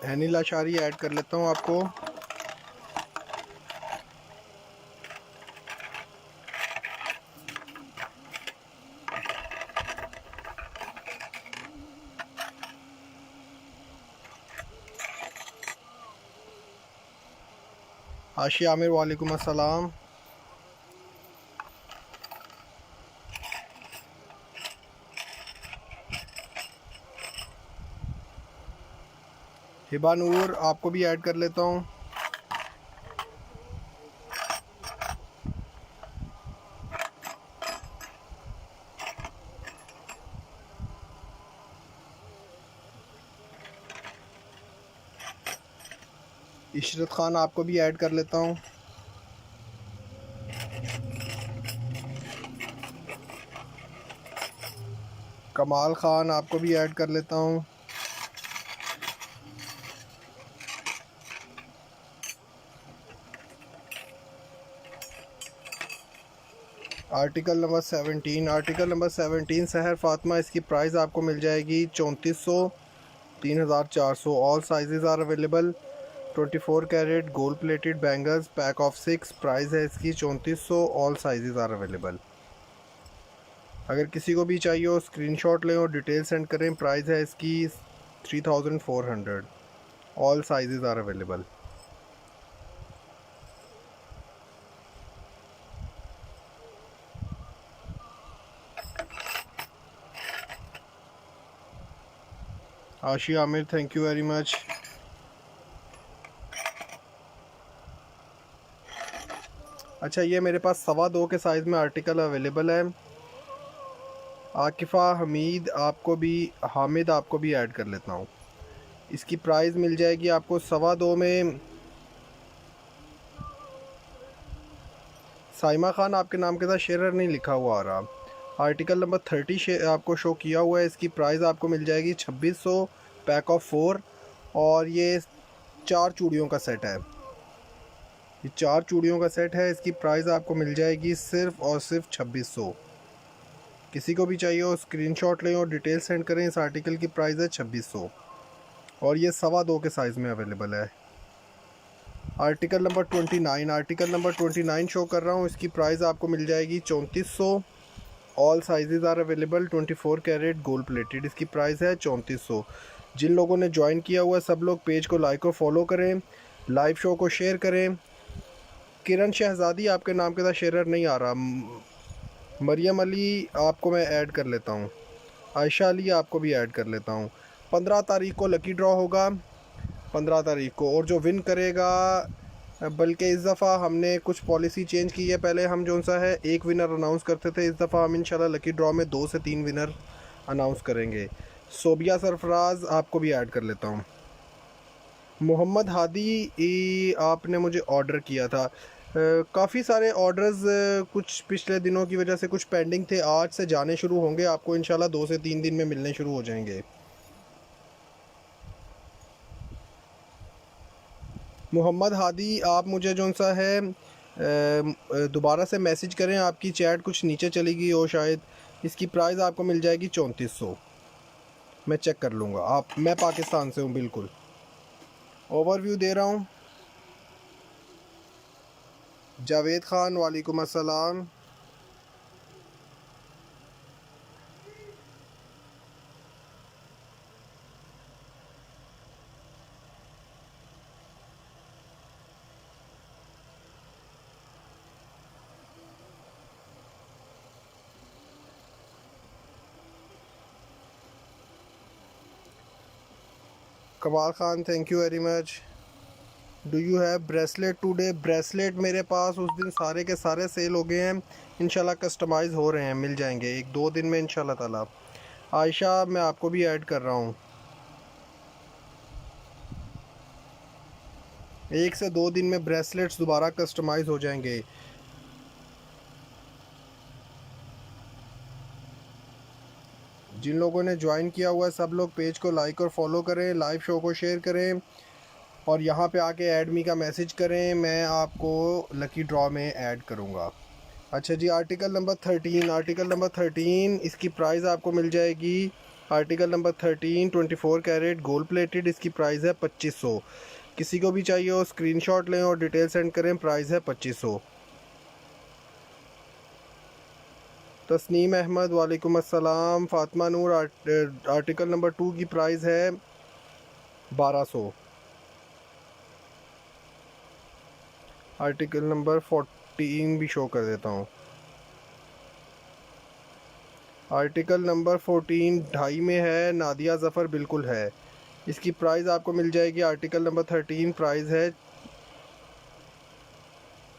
हैनिल अशारी add कर लेता हूँ आपको। आशिया आमिर वालेकुम अस्सलाम। हिबा नूर आपको भी ऐड कर लेता हूँ। इशरत खान आपको भी ऐड कर लेता हूँ। कमाल खान आपको भी ऐड कर लेता हूँ। आर्टिकल नंबर 17, आर्टिकल नंबर 17 सहर फातिमा, इसकी प्राइस आपको मिल जाएगी 3400, 3400। All sizes are available. 24 carat gold plated bangles, pack of 6, price है इसकी 3400। All sizes are available. अगर किसी को भी चाहिए हो स्क्रीनशॉट लें और डिटेल सेंड करें। प्राइस है इसकी 3400। All sizes are available. Asiya Aamir, thank you very much. अच्छा, ये मेरे पास 2.25 के साइज़ में आर्टिकल अवेलेबल है। आकिफ़ा हमीद आपको भी, हामिद आपको भी ऐड कर लेता हूँ। इसकी प्राइस मिल जाएगी आपको 2.25 में। साइमा खान आपके नाम के साथ शेरर नहीं लिखा हुआ आ रहा। आर्टिकल नंबर 30 आपको शो किया हुआ है। इसकी प्राइस आपको मिल जाएगी 2600, पैक ऑफ 4। और ये 4 चूड़ियों का सेट है। ये 4 चूड़ियों का सेट है। इसकी प्राइस आपको मिल जाएगी सिर्फ़ और सिर्फ 2600। किसी को भी चाहिए हो स्क्रीनशॉट लें और डिटेल सेंड करें। इस आर्टिकल की प्राइस है 2600 और ये 2.25 के साइज़ में अवेलेबल है। Article number 29, article number 29 show कर रहा हूँ। इसकी प्राइस आपको मिल जाएगी 3400। All sizes are available. 24 carat gold plated, इसकी प्राइस है 3400। जिन लोगों ने ज्वाइन किया हुआ है सब लोग पेज को लाइक और फॉलो करें, लाइव शो को शेयर करें। किरण शहजादी आपके नाम के साथ शेयर नहीं आ रहा। मरियम अली आपको मैं ऐड कर लेता हूँ। आयशा अली आपको भी ऐड कर लेता हूँ। 15 तारीख को लकी ड्रॉ होगा, 15 तारीख को। और जो विन करेगा, बल्कि इस दफ़ा हमने कुछ पॉलिसी चेंज की है। पहले हम जो सा है एक विनर अनाउंस करते थे, इस दफ़ा हम इंशाल्लाह लकी ड्रॉ में 2 से 3 विनर अनाउंस करेंगे। सोबिया सरफराज आपको भी ऐड कर लेता हूँ। मोहम्मद हादी आपने मुझे ऑर्डर किया था। काफ़ी सारे ऑर्डर्स कुछ पिछले दिनों की वजह से कुछ पेंडिंग थे, आज से जाने शुरू होंगे। आपको इंशाल्लाह 2 से 3 दिन में मिलने शुरू हो जाएंगे। मोहम्मद हादी आप मुझे जो सा है दोबारा से मैसेज करें। आपकी चैट कुछ नीचे चली गई हो शायद। इसकी प्राइस आपको मिल जाएगी 3400। मैं चेक कर लूँगा। मैं पाकिस्तान से हूँ बिल्कुल। ओवरव्यू दे रहा हूँ। जावेद ख़ान वालेकुम अस्सलाम। कमाल Khan, thank you very much. Do you have bracelet today? Bracelet मेरे पास उस दिन सारे के सारे सेल हो गए हैं। इंशाल्लाह कस्टमाइज़ हो रहे हैं, मिल जाएंगे 1-2 दिन में इंशाल्लाह ताला। आयशा मैं आपको भी ऐड कर रहा हूँ। 1 से 2 दिन में ब्रेसलेट्स दोबारा कस्टमाइज़ हो जाएंगे। जिन लोगों ने ज्वाइन किया हुआ है सब लोग पेज को लाइक और फॉलो करें, लाइव शो को शेयर करें और यहाँ पे आके ऐड मी का मैसेज करें। मैं आपको लकी ड्रॉ में ऐड करूँगा। अच्छा जी, आर्टिकल नंबर 13, आर्टिकल नंबर 13 इसकी प्राइस आपको मिल जाएगी article number 13 24 carat gold plated, इसकी प्राइस है 2500। किसी को भी चाहिए हो स्क्रीनशॉट लें और डिटेल सेंड करें, प्राइस है 2500। तस्नीम अहमद वालेकुम अस्सलाम। फ़ातिमा नूर आर्टिकल नंबर 2 की प्राइस है 1200। आर्टिकल नंबर 14 भी शो कर देता हूँ। आर्टिकल नंबर 14 ढाई में है, नादिया ज़फ़र बिल्कुल है, इसकी प्राइस आपको मिल जाएगी। आर्टिकल नंबर 13 प्राइस है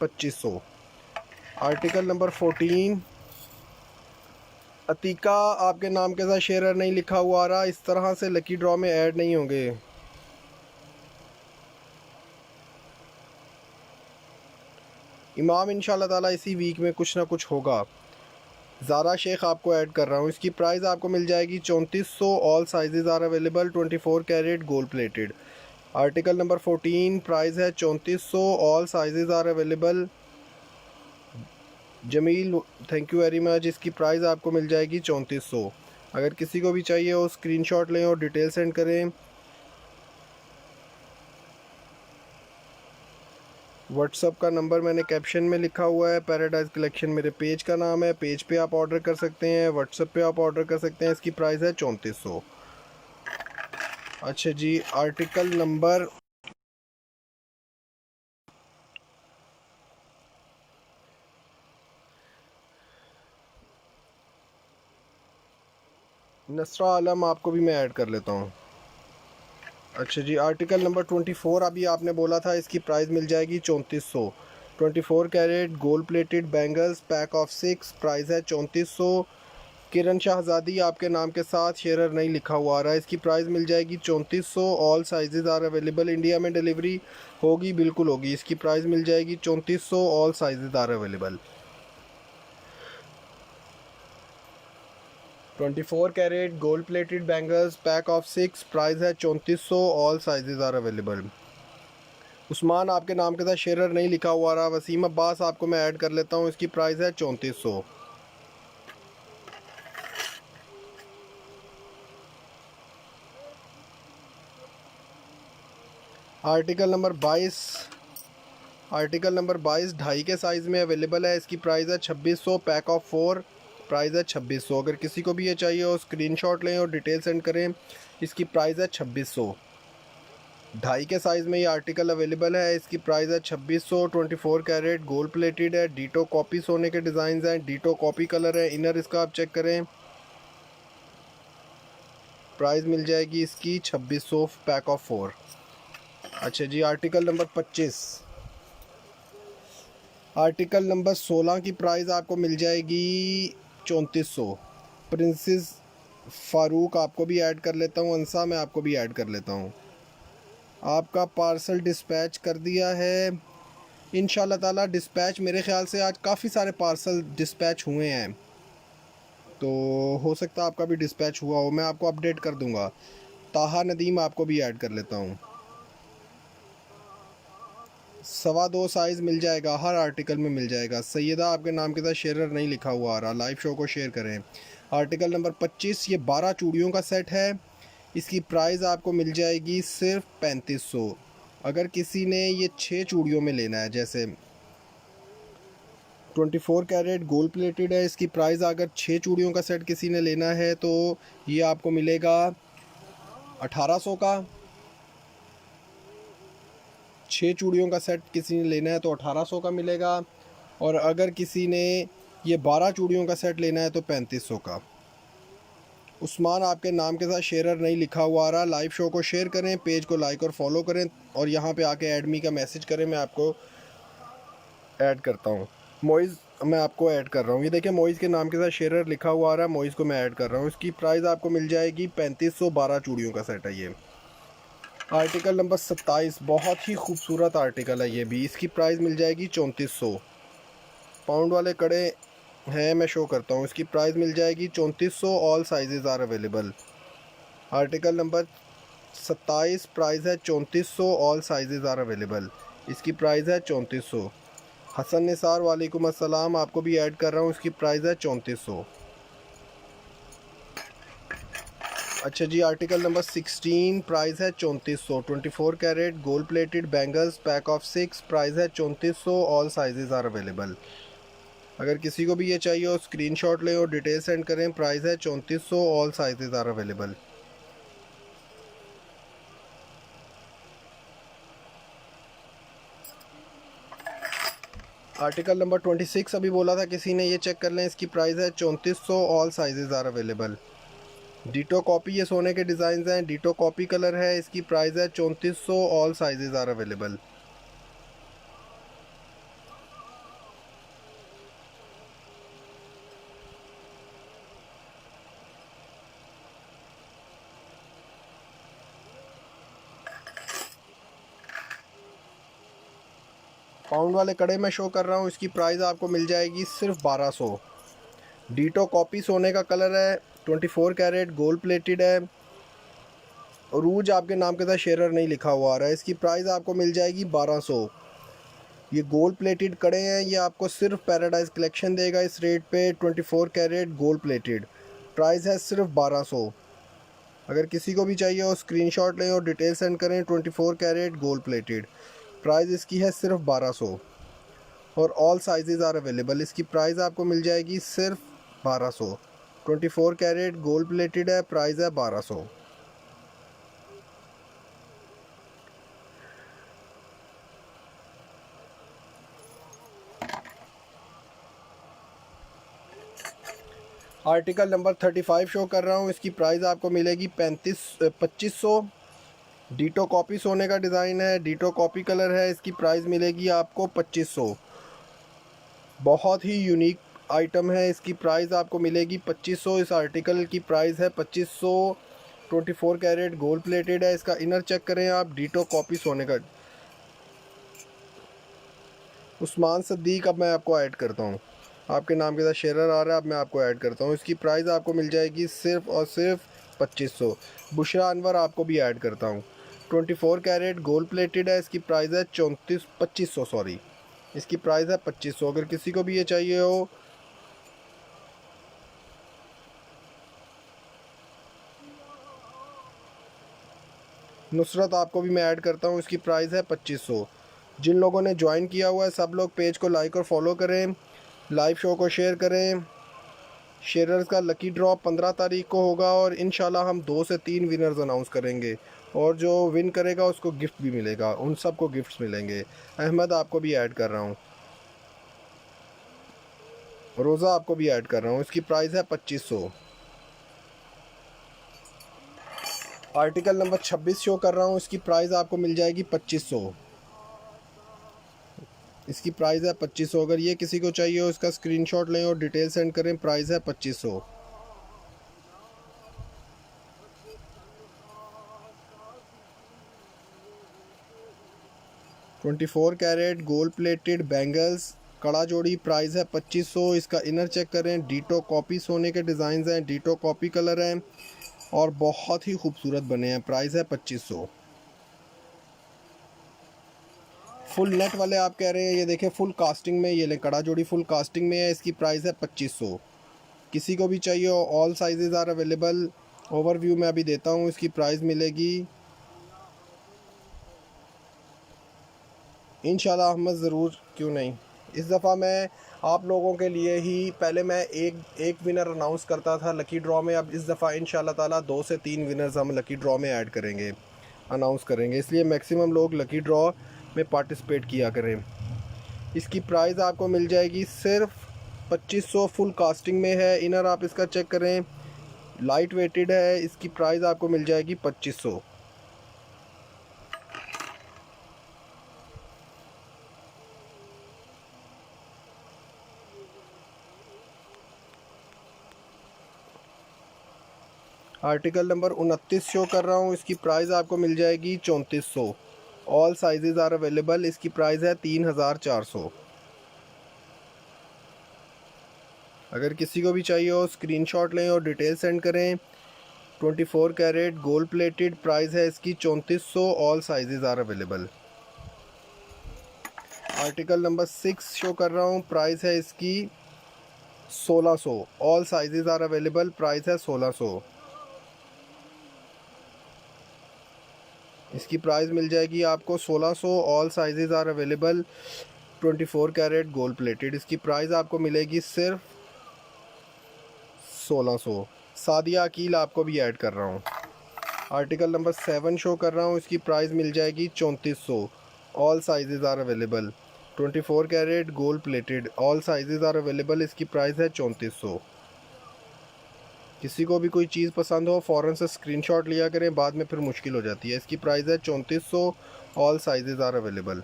2500। आर्टिकल नंबर 14 अतीका आपके नाम के साथ शेरर नहीं लिखा हुआ आ रहा, इस तरह से लकी ड्रॉ में ऐड नहीं होंगे। इमाम इंशाल्लाह ताला इसी वीक में कुछ ना कुछ होगा। ज़ारा शेख आपको ऐड कर रहा हूँ, इसकी प्राइस आपको मिल जाएगी 3400। All sizes are available, 24 carat gold plated. Article number 14 price है 3400। All sizes are available. Jameel thank you very much, इसकी प्राइस आपको मिल जाएगी 3400। अगर किसी को भी चाहिए हो स्क्रीनशॉट लें और डिटेल सेंड करें। व्हाट्सअप का नंबर मैंने कैप्शन में लिखा हुआ है। पैराडाइज कलेक्शन मेरे पेज का नाम है, पेज पे आप ऑर्डर कर सकते हैं, व्हाट्सअप पे आप ऑर्डर कर सकते हैं। इसकी प्राइस है 3400। अच्छा जी, आर्टिकल नंबर नसरा आलम आपको भी मैं ऐड कर लेता हूँ। अच्छा जी, आर्टिकल नंबर 24 अभी आपने बोला था, इसकी प्राइस मिल जाएगी 3400। 24 carat gold plated bangles pack of 6, price है 3400। किरण शाहज़ादी आपके नाम के साथ शेरर नहीं लिखा हुआ आ रहा है, इसकी प्राइस मिल जाएगी 3400। All sizes are available, India में डिलीवरी होगी, बिल्कुल होगी। इसकी प्राइस मिल जाएगी 3400। All sizes are available. 24 carat gold plated bangles pack of 6, price है 3400। All sizes are available. Usman आपके नाम के साथ शेरर नहीं लिखा हुआ रहा, वसीम अब्बास आपको मैं ऐड कर लेता हूँ, इसकी प्राइस है 3400। आर्टिकल नंबर 22 ढाई के साइज़ में अवेलेबल है, इसकी प्राइस है 2600। पैक ऑफ 4, प्राइस है 2600। अगर किसी को भी ये चाहिए हो स्क्रीनशॉट लें और डिटेल सेंड करें, इसकी प्राइस है 2600। ढाई के साइज़ में ये आर्टिकल अवेलेबल है, इसकी प्राइस है 2600। 24 कैरेट गोल्ड प्लेटेड है, डीटो कॉपी सोने के डिज़ाइन हैं, डीटो कॉपी कलर है, इनर इसका आप चेक करें। प्राइस मिल जाएगी इसकी 2600 पैक ऑफ 4। अच्छा जी, आर्टिकल नंबर 25। आर्टिकल नंबर 16 की प्राइस आपको मिल जाएगी 3400। प्रिंसेस फ़ारूक आपको भी ऐड कर लेता हूँ, अंसा मैं आपको भी ऐड कर लेता हूँ। आपका पार्सल डिस्पैच कर दिया है इंशाल्लाह ताला। डिस्पैच मेरे ख़्याल से आज काफ़ी सारे पार्सल डिस्पैच हुए हैं, तो हो सकता है आपका भी डिस्पैच हुआ हो, मैं आपको अपडेट कर दूंगा। ताहा नदीम आपको भी ऐड कर लेता हूँ। 2.25 साइज़ मिल जाएगा, हर आर्टिकल में मिल जाएगा। सैयदा आपके नाम के साथ शेरर नहीं लिखा हुआ आ रहा, लाइव शो को शेयर करें। आर्टिकल नंबर 25 ये 12 चूड़ियों का सेट है, इसकी प्राइस आपको मिल जाएगी सिर्फ 3500। अगर किसी ने ये 6 चूड़ियों में लेना है, जैसे 24 कैरेट गोल्ड प्लेटेड है, इसकी प्राइस अगर 6 चूड़ियों का सेट किसी ने लेना है तो ये आपको मिलेगा 1800 का। 6 चूड़ियों का सेट किसी ने लेना है तो 1800 का मिलेगा, और अगर किसी ने ये 12 चूड़ियों का सेट लेना है तो 3500 का। उस्मान आपके नाम के साथ शेरर नहीं लिखा हुआ आ रहा, लाइव शो को शेयर करें, पेज को लाइक और फॉलो करें, और यहाँ पे आके ऐड मी का मैसेज करें, मैं आपको ऐड करता हूँ। मोइज़ मैं आपको ऐड कर रहा हूँ, ये देखिए मोइज़ के नाम के साथ शेरर लिखा हुआ आ रहा है, मोइज़ को मैं ऐड कर रहा हूँ। इसकी प्राइस आपको मिल जाएगी 3500। 12 चूड़ियों का सेट है ये। आर्टिकल नंबर 27 बहुत ही खूबसूरत आर्टिकल है ये भी, इसकी प्राइस मिल जाएगी 3400। पाउंड वाले कड़े हैं, मैं शो करता हूँ, इसकी प्राइस मिल जाएगी 3400। All sizes are available. Article number 27 price है 3400। ऑल साइजेज़ आर अवेलेबल, इसकी प्राइस है 3400। हसन निसार वालेकुम अस्सलाम, आपको भी ऐड कर रहा हूँ, इसकी प्राइस है 3400। अच्छा जी, आर्टिकल नंबर 16 प्राइस है 3400। 24 carat gold plated bangles pack of 6, price है 3400। All sizes are available. अगर किसी को भी ये चाहिए हो स्क्रीनशॉट लें और डिटेल सेंड करें। प्राइस है 3400। All sizes are available. Article number 26 अभी बोला था किसी ने, ये चेक कर लें। इसकी प्राइस है 3400। All sizes are available. Ditto copy, ये सोने के डिज़ाइन हैं। डीटो कॉपी कलर है। इसकी प्राइस है 3400। All sizes are available. Pound वाले कड़े में शो कर रहा हूँ, इसकी प्राइस आपको मिल जाएगी सिर्फ 1200। डीटो कॉपी सोने का कलर है। 24 कैरेट गोल्ड प्लेटेड है। रूज आपके नाम के साथ शेरर नहीं लिखा हुआ आ रहा है। इसकी प्राइस आपको मिल जाएगी 1200। ये गोल्ड प्लेटेड कड़े हैं। ये आपको सिर्फ पैराडाइज कलेक्शन देगा इस रेट पे। 24 कैरेट गोल्ड प्लेटेड, प्राइस है सिर्फ 1200। अगर किसी को भी चाहिए हो स्क्रीनशॉट लें और डिटेल सेंड करें। 24 कैरेट गोल्ड प्लेटेड, प्राइस इसकी है सिर्फ 1200। और ऑल साइजेस आर अवेलेबल। इसकी प्राइस आपको मिल जाएगी सिर्फ 1200। 24 कैरेट गोल्ड प्लेटेड है, प्राइस है 1200। आर्टिकल नंबर 35 शो कर रहा हूँ। इसकी प्राइस आपको मिलेगी 2500। डीटो कॉपी सोने का डिज़ाइन है। डीटो कॉपी कलर है। इसकी प्राइस मिलेगी आपको 2500। बहुत ही यूनिक आइटम है। इसकी प्राइस आपको मिलेगी 2500। इस आर्टिकल की प्राइस है 2500। 24 कैरेट गोल्ड प्लेटेड है। इसका इनर चेक करें आप। डीटो कॉपी सोने का। उस्मान सद्दीक, अब मैं आपको ऐड करता हूँ। आपके नाम के साथ शेरर आ रहा है, अब मैं आपको ऐड करता हूँ। इसकी प्राइस आपको मिल जाएगी सिर्फ और सिर्फ 2500। बुशरा अनवर आपको भी ऐड करता हूँ। 24 कैरेट गोल्ड प्लेटेड है। इसकी प्राइस है 2500 सॉरी। इसकी प्राइस है 2500। अगर किसी को भी ये चाहिए हो नुसरत, आपको भी मैं ऐड करता हूँ। इसकी प्राइस है 2500। जिन लोगों ने ज्वाइन किया हुआ है सब लोग पेज को लाइक और फॉलो करें। लाइव शो को शेयर करें। शेयरर्स का लकी ड्रॉ 15 तारीख को होगा और इंशाल्लाह हम 2 से 3 विनर्स अनाउंस करेंगे। और जो विन करेगा उसको गिफ्ट भी मिलेगा। उन सबको गिफ्ट्स मिलेंगे। अहमद, आपको भी ऐड कर रहा हूँ। रोज़ा, आपको भी ऐड कर रहा हूँ। इसकी प्राइस है 2500। आर्टिकल नंबर 26 शो कर रहा हूँ। इसकी प्राइस आपको मिल जाएगी 2500। इसकी प्राइस है 2500। अगर ये किसी को चाहिए हो इसका स्क्रीनशॉट लें और डिटेल सेंड करें। प्राइस है 2500। Twenty 24 carat gold plated bangles कड़ा जोड़ी, प्राइस है 2500। इसका इनर चेक करें। डीटो कॉपी सोने के डिज़ाइन हैं। डीटो कॉपी कलर हैं और बहुत ही खूबसूरत बने हैं। प्राइस है 2500। फुल नेट वाले आप कह रहे हैं, ये देखें फुल कास्टिंग में। ये लें, कड़ा जोड़ी फुल कास्टिंग में है। इसकी प्राइस है 2500। किसी को भी चाहिए हो all sizes are available. Overview मैं अभी देता हूँ। इसकी प्राइस मिलेगी इंशाल्लाह अहमद, ज़रूर, क्यों नहीं। इस दफ़ा मैं आप लोगों के लिए ही, पहले मैं एक विनर अनाउंस करता था लकी ड्रॉ में। अब इस दफ़ा इंशाल्लाह ताला 2 से 3 विनर्स हम लकी ड्रॉ में ऐड करेंगे, अनाउंस करेंगे। इसलिए मैक्सिमम लोग लकी ड्रॉ में पार्टिसिपेट किया करें। इसकी प्राइस आपको मिल जाएगी सिर्फ 2500। फुल कास्टिंग में है। इनर आप इसका चेक करें, लाइट वेटेड है। इसकी प्राइस आपको मिल जाएगी 2500। आर्टिकल नंबर 29 शो कर रहा हूँ। इसकी प्राइस आपको मिल जाएगी 3400। All sizes are available. इसकी प्राइस है 3400। अगर किसी को भी चाहिए हो स्क्रीनशॉट लें और डिटेल सेंड करें। 24 कैरेट गोल्ड प्लेटेड, प्राइस है इसकी 3400। All sizes are available. Article number 6 show कर रहा हूँ। प्राइस है इसकी 1600। All sizes are available. Price है 1600। इसकी प्राइस मिल जाएगी आपको 1600। All sizes are available. 24 carat gold plated. इसकी प्राइस आपको मिलेगी सिर्फ 1600। सादिया अकील आपको भी ऐड कर रहा हूँ। आर्टिकल नंबर 7 शो कर रहा हूँ, इसकी प्राइस मिल जाएगी 3400। All sizes are available. 24 carat gold plated. All sizes are available. इसकी प्राइस है 3400। किसी को भी कोई चीज़ पसंद हो फ़ौरन से स्क्रीनशॉट लिया करें, बाद में फिर मुश्किल हो जाती है। इसकी प्राइस है 3400। All sizes are available.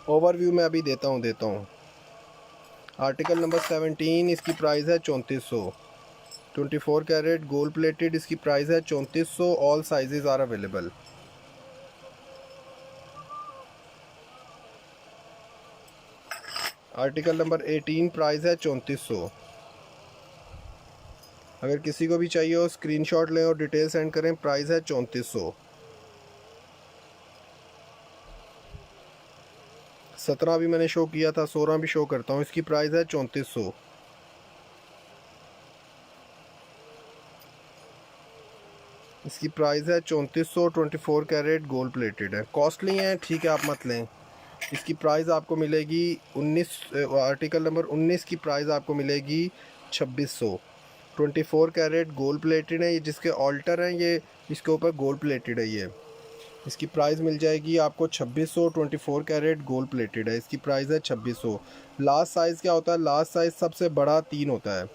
Overview मैं अभी देता हूँ। आर्टिकल नंबर 17, इसकी प्राइस है 3400। 24 कैरेट गोल्ड प्लेटेड। इसकी प्राइस है 3400। All sizes are available. Article number 18, price है 3400। अगर किसी को भी चाहिए हो स्क्रीनशॉट लें और डिटेल सेंड करें। प्राइस है 3400। 17 भी मैंने शो किया था, 16 भी शो करता हूँ। इसकी प्राइस है 3400। इसकी प्राइस है 3400। 24 कैरेट गोल्ड प्लेटेड है। कॉस्टली है, ठीक है, आप मत लें। इसकी प्राइस आपको मिलेगी 19। आर्टिकल नंबर 19 की प्राइस आपको मिलेगी 2600। 24 कैरेट गोल्ड प्लेटेड है। ये जिसके ऑल्टर हैं, ये इसके ऊपर गोल्ड प्लेटेड है ये। इसकी प्राइस मिल जाएगी आपको 2600। 24 कैरेट गोल्ड प्लेटेड है। इसकी प्राइस है 2600। लास्ट साइज़ क्या होता है? लास्ट साइज़ सबसे बड़ा 3 होता है।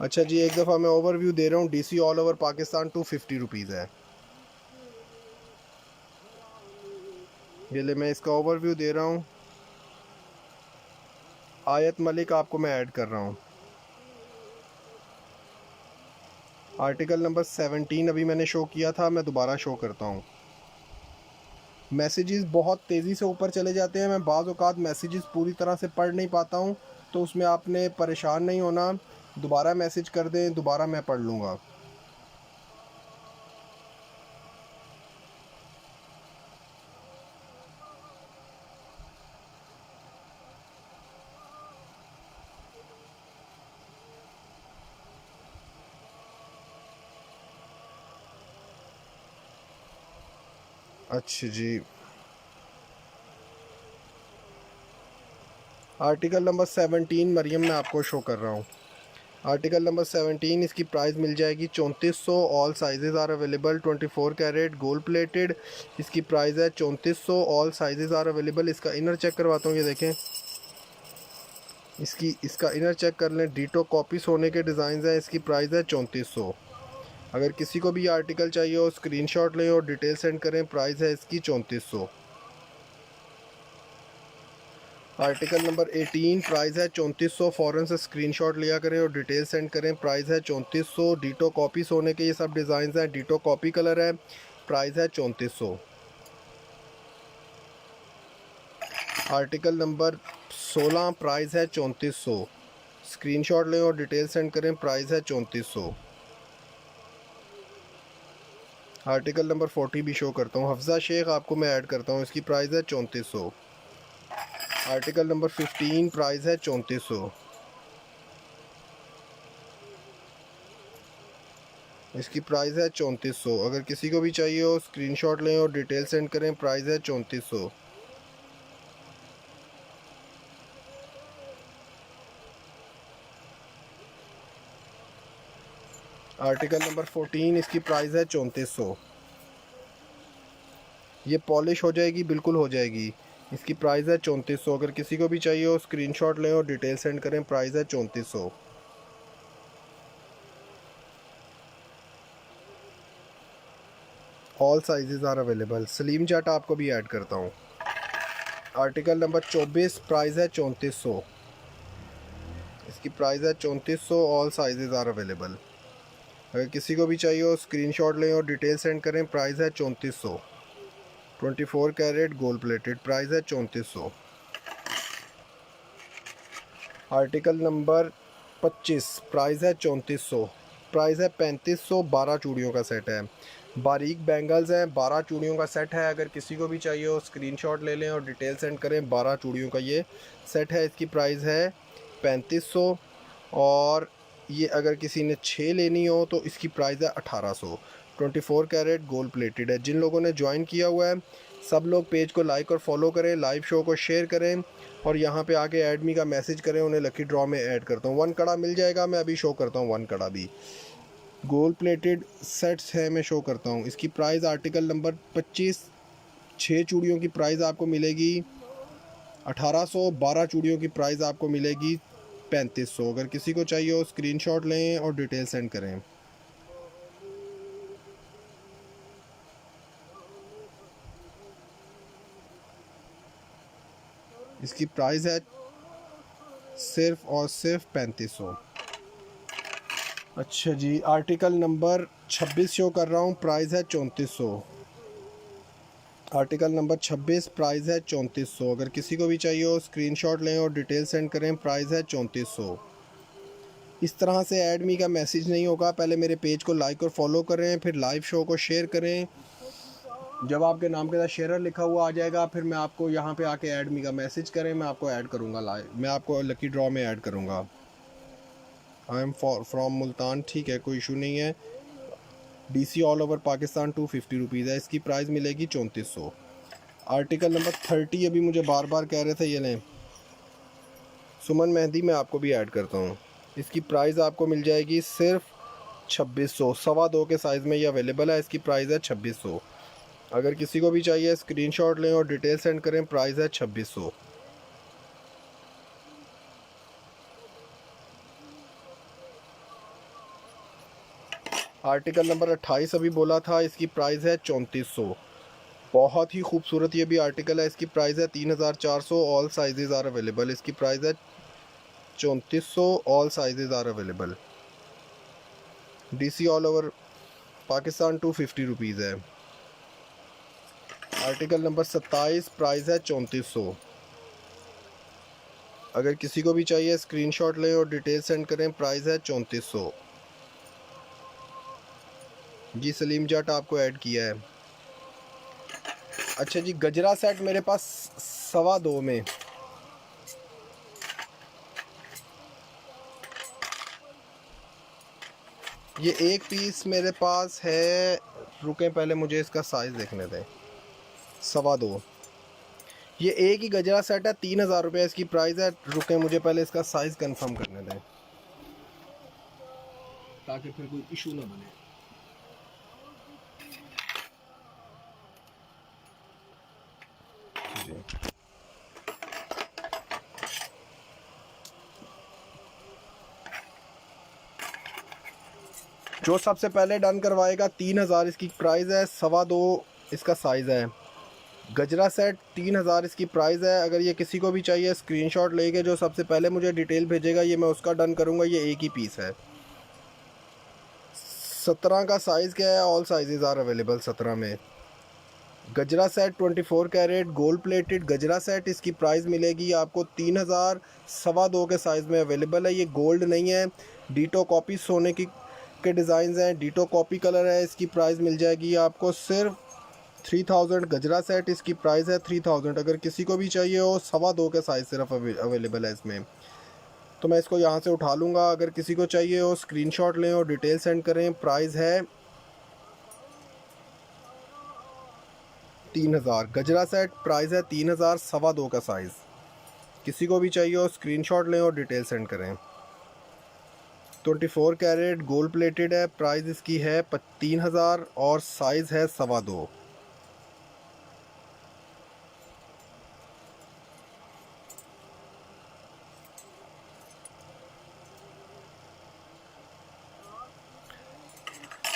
अच्छा जी, एक दफ़ा मैं ओवरव्यू दे रहा हूँ। DC all over Pakistan 250 rupees है। ये ले, मैं इसका ओवरव्यू दे रहा हूँ। आयत मलिक आपको मैं ऐड कर रहा हूँ। आर्टिकल नंबर 17 अभी मैंने शो किया था, मैं दोबारा शो करता हूँ। मैसेजेस बहुत तेज़ी से ऊपर चले जाते हैं, मैं बाज़ औक़ात मैसेजेस पूरी तरह से पढ़ नहीं पाता हूँ, तो उसमें आपने परेशान नहीं होना। दोबारा मैसेज कर दें, दोबारा मैं पढ़ लूँगा। अच्छा जी, आर्टिकल नंबर 17 मरियम मैं आपको शो कर रहा हूँ। आर्टिकल नंबर 17, इसकी प्राइस मिल जाएगी 3400। All sizes are available. 24 carat gold plated. इसकी प्राइस है 3400। All sizes are available. इसका इनर चेक करवाता हूँ, ये देखें। इसका इनर चेक कर लें। डीटो कॉपी सोने के डिज़ाइन हैं। इसकी प्राइस है 3400। अगर किसी को भी आर्टिकल चाहिए हो स्क्रीनशॉट लें और डिटेल सेंड करें। प्राइस है इसकी 3400। आर्टिकल नंबर 18, प्राइस है 3400। फ़ौरन से स्क्रीनशॉट लिया करें और डिटेल सेंड करें। प्राइस है 3400। डीटो कॉपी सोने के ये सब डिज़ाइन हैं। डीटो कॉपी कलर है। प्राइस है 3400। आर्टिकल नंबर 16, प्राइस है 3400। स्क्रीनशॉट लें और डिटेल सेंड करें। प्राइस है 3400। आर्टिकल नंबर 40 भी शो करता हूँ। हफ्जा शेख आपको मैं ऐड करता हूँ। इसकी प्राइस है 3400। आर्टिकल नंबर 15, प्राइस है 3400। इसकी प्राइस है 3400। अगर किसी को भी चाहिए हो स्क्रीनशॉट लें और डिटेल सेंड करें। प्राइस है 3400। आर्टिकल नंबर 14, इसकी प्राइस है 3400। ये पॉलिश हो जाएगी, बिल्कुल हो जाएगी। इसकी प्राइस है 3400। अगर किसी को भी चाहिए हो स्क्रीनशॉट लें और डिटेल सेंड करें। प्राइस है 3400। All sizes are available. Saleem Jat आपको भी ऐड करता हूँ। आर्टिकल नंबर 24, प्राइस है 3400। इसकी प्राइस है 3400। All sizes are available. अगर किसी को भी चाहिए हो स्क्रीनशॉट लें और डिटेल सेंड करें। प्राइस है 3400। 24 कैरेट गोल्ड प्लेटेड। प्राइस है 3400। आर्टिकल नंबर 25, प्राइस है 3400। प्राइस है 3500। 12 चूड़ियों का सेट है। बारीक बैंगल्स हैं, 12 चूड़ियों का सेट है। अगर किसी को भी चाहिए हो स्क्रीनशॉट ले लें और डिटेल सेंड करें। 12 चूड़ियों का ये सेट है। इसकी प्राइस है 3500। और ये अगर किसी ने 6 लेनी हो तो इसकी प्राइस है 1800। 24 कैरेट गोल्ड प्लेटेड है। जिन लोगों ने ज्वाइन किया हुआ है सब लोग पेज को लाइक और फॉलो करें, लाइव शो को शेयर करें और यहाँ पे आके ऐड मी का मैसेज करें, उन्हें लकी ड्रॉ में ऐड करता हूँ। 1 कड़ा मिल जाएगा, मैं अभी शो करता हूँ 1 कड़ा भी। गोल्ड प्लेटेड सेट्स है, मैं शो करता हूँ। इसकी प्राइस आर्टिकल नंबर 25, 6 चूड़ियों की प्राइस आपको मिलेगी 1800, 12 चूड़ियों की प्राइस आपको मिलेगी 3500। अगर किसी को चाहिए हो स्क्रीनशॉट लें और डिटेल सेंड करें। इसकी प्राइस है सिर्फ और सिर्फ 3500। अच्छा जी, आर्टिकल नंबर 26 शो कर रहा हूँ, प्राइस है 3400। आर्टिकल नंबर 26 प्राइस है 3400। अगर किसी को भी चाहिए हो स्क्रीनशॉट लें और डिटेल सेंड करें। प्राइस है 3400। इस तरह से ऐड मी का मैसेज नहीं होगा, पहले मेरे पेज को लाइक और फॉलो करें, फिर लाइव शो को शेयर करें। जब आपके नाम के साथ शेयर लिखा हुआ आ जाएगा फिर मैं आपको यहाँ पे आके ऐड मी का मैसेज करें, मैं आपको ऐड करूँगा लाइव, मैं आपको लकी ड्रॉ में ऐड करूँगा। आई एम फ्रॉम मुल्तान, ठीक है, कोई इशू नहीं है। DC all over Pakistan 250 rupees है। इसकी प्राइस मिलेगी 3400। आर्टिकल नंबर 30 अभी मुझे बार बार कह रहे थे, ये लें सुमन मेहंदी, मैं आपको भी ऐड करता हूँ। इसकी प्राइस आपको मिल जाएगी सिर्फ 2600। 2.25 के साइज़ में ये अवेलेबल है। इसकी प्राइस है 2600। अगर किसी को भी चाहिए स्क्रीनशॉट लें और डिटेल सेंड करें। प्राइस है 2600। आर्टिकल नंबर 28 अभी बोला था, इसकी प्राइस है 3400। बहुत ही खूबसूरत ये भी आर्टिकल है। इसकी प्राइस है 3400। All sizes are available. इसकी प्राइस है 3400। All sizes are available. DC all over Pakistan 250 rupees है। आर्टिकल नंबर 27 प्राइस है 3400। अगर किसी को भी चाहिए स्क्रीनशॉट लें और डिटेल सेंड करें। प्राइस है 3400। जी सलीम जट आपको ऐड किया है। अच्छा जी, गजरा सेट मेरे पास 2.25 में। ये एक पीस मेरे पास है, रुकें पहले मुझे इसका साइज़ देखने दें। 2.25, ये एक ही गजरा सेट है, 3000 रुपये इसकी प्राइस है। रुकें मुझे पहले इसका साइज़ कंफर्म करने दें ताकि फिर कोई इशू ना बने। जी जो सबसे पहले डन करवाएगा 3000 इसकी प्राइस है। 2.25 इसका साइज़ है। गजरा सेट 3000 इसकी प्राइस है। अगर ये किसी को भी चाहिए स्क्रीनशॉट लेके जो सबसे पहले मुझे डिटेल भेजेगा ये मैं उसका डन करूँगा। ये एक ही पीस है। 17 का साइज़ क्या है? ऑल साइजेज आर अवेलेबल 17 में। गजरा सेट 24 कैरेट गोल्ड प्लेटेड गजरा सेट, इसकी प्राइस मिलेगी आपको 3000। 2.25 के साइज़ में अवेलेबल है। ये गोल्ड नहीं है, डीटो कॉपी सोने की के डिज़ाइन हैं, डीटो कॉपी कलर है। इसकी प्राइस मिल जाएगी आपको सिर्फ 3000। गजरा सेट इसकी प्राइस है 3000। अगर किसी को भी चाहिए हो 2.25 के साइज़ सिर्फ अवेलेबल है इसमें, तो मैं इसको यहाँ से उठा लूँगा। अगर किसी को चाहिए हो स्क्रीनशॉट लें और डिटेल सेंड करें। प्राइस है 3000। गजरा सेट प्राइस है 3000। 2.25 का साइज़। किसी को भी चाहिए हो स्क्रीनशॉट लें और डिटेल सेंड करें। 24 कैरेट गोल्ड प्लेटेड है। प्राइस इसकी है 3000 और साइज़ है 2.25।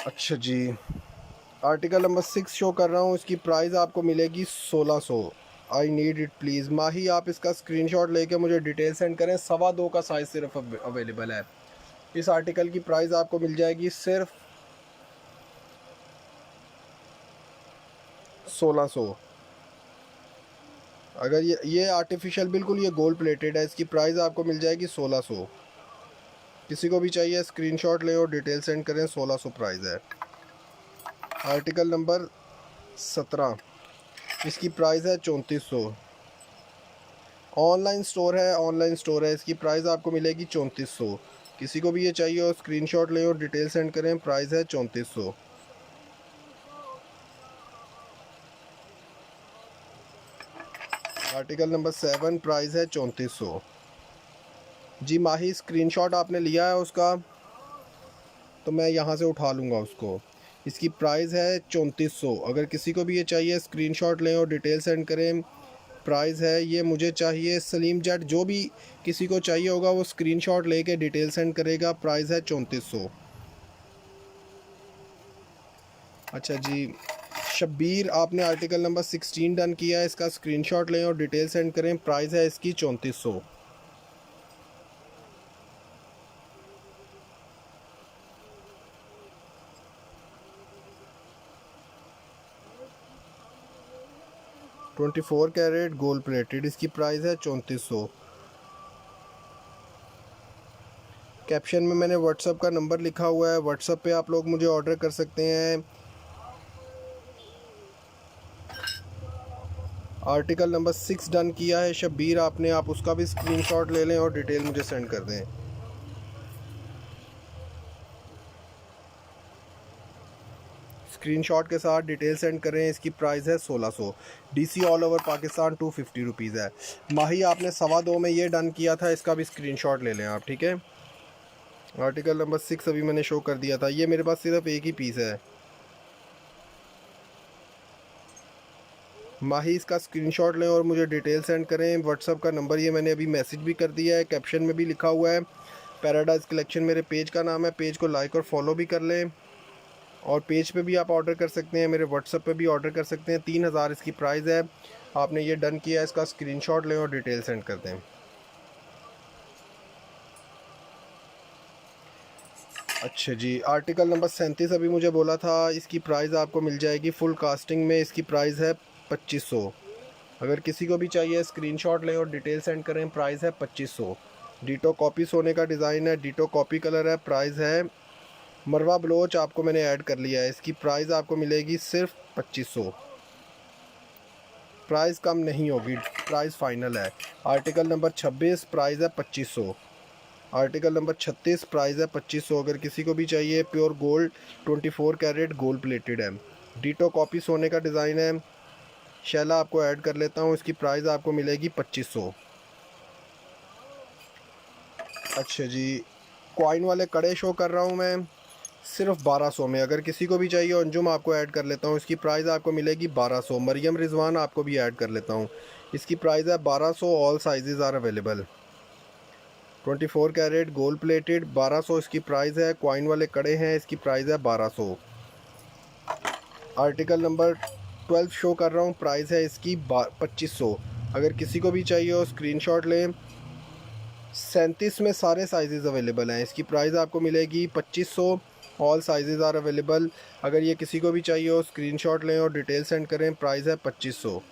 अच्छा जी, आर्टिकल नंबर 6 शो कर रहा हूँ। इसकी प्राइस आपको मिलेगी 1600। आई नीड इट प्लीज़ माही, आप इसका स्क्रीनशॉट लेके मुझे डिटेल सेंड करें। 2.25 का साइज़ सिर्फ अवेलेबल है। इस आर्टिकल की प्राइस आपको मिल जाएगी सिर्फ 1600। अगर ये आर्टिफिशियल बिल्कुल ये गोल्ड प्लेटेड है, इसकी प्राइस आपको मिल जाएगी 1600। किसी को भी चाहिए स्क्रीनशॉट लें और डिटेल सेंड करें। 1600 प्राइस है। आर्टिकल नंबर 17, इसकी प्राइस है 3400। ऑनलाइन स्टोर है, इसकी प्राइस आपको मिलेगी 3400। किसी को भी ये चाहिए हो स्क्रीनशॉट लें और डिटेल सेंड करें। प्राइस है 3400। आर्टिकल नंबर 7, प्राइस है 3400। जी माही, स्क्रीनशॉट आपने लिया है उसका, तो मैं यहाँ से उठा लूँगा उसको। इसकी प्राइस है 3400। अगर किसी को भी ये चाहिए स्क्रीनशॉट लें और डिटेल सेंड करें। प्राइस है ये मुझे चाहिए सलीम जट, जो भी किसी को चाहिए होगा वो स्क्रीनशॉट लेके डिटेल सेंड करेगा। प्राइस है 3400। अच्छा जी शब्बीर, आपने आर्टिकल नंबर 16 डन किया है, इसका स्क्रीनशॉट लें और डिटेल सेंड करें। प्राइस है इसकी 3400। ट्वेंटी 4 कैरेट गोल्ड प्लेटेड, इसकी प्राइस है 3400। कैप्शन में मैंने व्हाट्सअप का नंबर लिखा हुआ है, व्हाट्सअप पे आप लोग मुझे ऑर्डर कर सकते हैं। आर्टिकल नंबर 6 डन किया है शब्बीर आपने, आप उसका भी स्क्रीनशॉट ले लें और डिटेल मुझे सेंड कर दें। स्क्रीनशॉट के साथ डिटेल सेंड करें। इसकी प्राइस है 1600। DC all over Pakistan 250 rupees है। माही, आपने 2.25 में ये डन किया था, इसका भी स्क्रीनशॉट ले लें आप, ठीक है। आर्टिकल नंबर 6 अभी मैंने शो कर दिया था, ये मेरे पास सिर्फ एक ही पीस है। माही, इसका स्क्रीनशॉट लें और मुझे डिटेल सेंड करें। व्हाट्सअप का नंबर ये मैंने अभी मैसेज भी कर दिया है, कैप्शन में भी लिखा हुआ है। पैराडाइज कलेक्शन मेरे पेज का नाम है, पेज को लाइक और फॉलो भी कर लें। और पेज पे भी आप ऑर्डर कर सकते हैं, मेरे व्हाट्सएप पे भी ऑर्डर कर सकते हैं। 3000 इसकी प्राइस है। आपने ये डन किया है, इसका स्क्रीनशॉट लें और डिटेल सेंड कर दें। अच्छा जी, आर्टिकल नंबर 37 अभी मुझे बोला था, इसकी प्राइस आपको मिल जाएगी फुल कास्टिंग में। इसकी प्राइस है 2500। अगर किसी को भी चाहिए स्क्रीनशॉट लें और डिटेल सेंड करें। प्राइस है 2500। डीटो कॉपी सोने का डिज़ाइन है, डीटो कॉपी कलर है। प्राइस है मरवा ब्लोच आपको मैंने ऐड कर लिया है, इसकी प्राइस आपको मिलेगी सिर्फ 2500। प्राइस कम नहीं होगी, प्राइस फाइनल है। आर्टिकल नंबर 26, प्राइस है 2500। आर्टिकल नंबर 36, प्राइस है 2500। अगर किसी को भी चाहिए pure gold 24 carat gold plated है, डीटो कॉपी सोने का डिज़ाइन है। शैला आपको ऐड कर लेता हूँ, इसकी प्राइस आपको मिलेगी 2500। अच्छा जी, कॉइन वाले कड़े शो कर रहा हूँ मैं सिर्फ 1200 में। अगर किसी को भी चाहिए अंजुम आपको ऐड कर लेता हूँ, इसकी प्राइस आपको मिलेगी 1200। मरियम रिजवान आपको भी ऐड कर लेता हूँ, इसकी प्राइस है 1200। All sizes are available. 24 carat gold plated 1200 इसकी प्राइस है। कॉइन वाले कड़े हैं, इसकी प्राइस है 1200। आर्टिकल नंबर 12 शो कर रहा हूँ, प्राइस है इसकी 2500। अगर किसी को भी चाहिए हो स्क्रीनशॉट लें। 37 में सारे साइजेस अवेलेबल हैं, इसकी प्राइस आपको मिलेगी 2500। All sizes are available. अगर ये किसी को भी चाहिए हो स्क्रीनशॉट लें और डिटेल सेंड करें। प्राइस है 2500।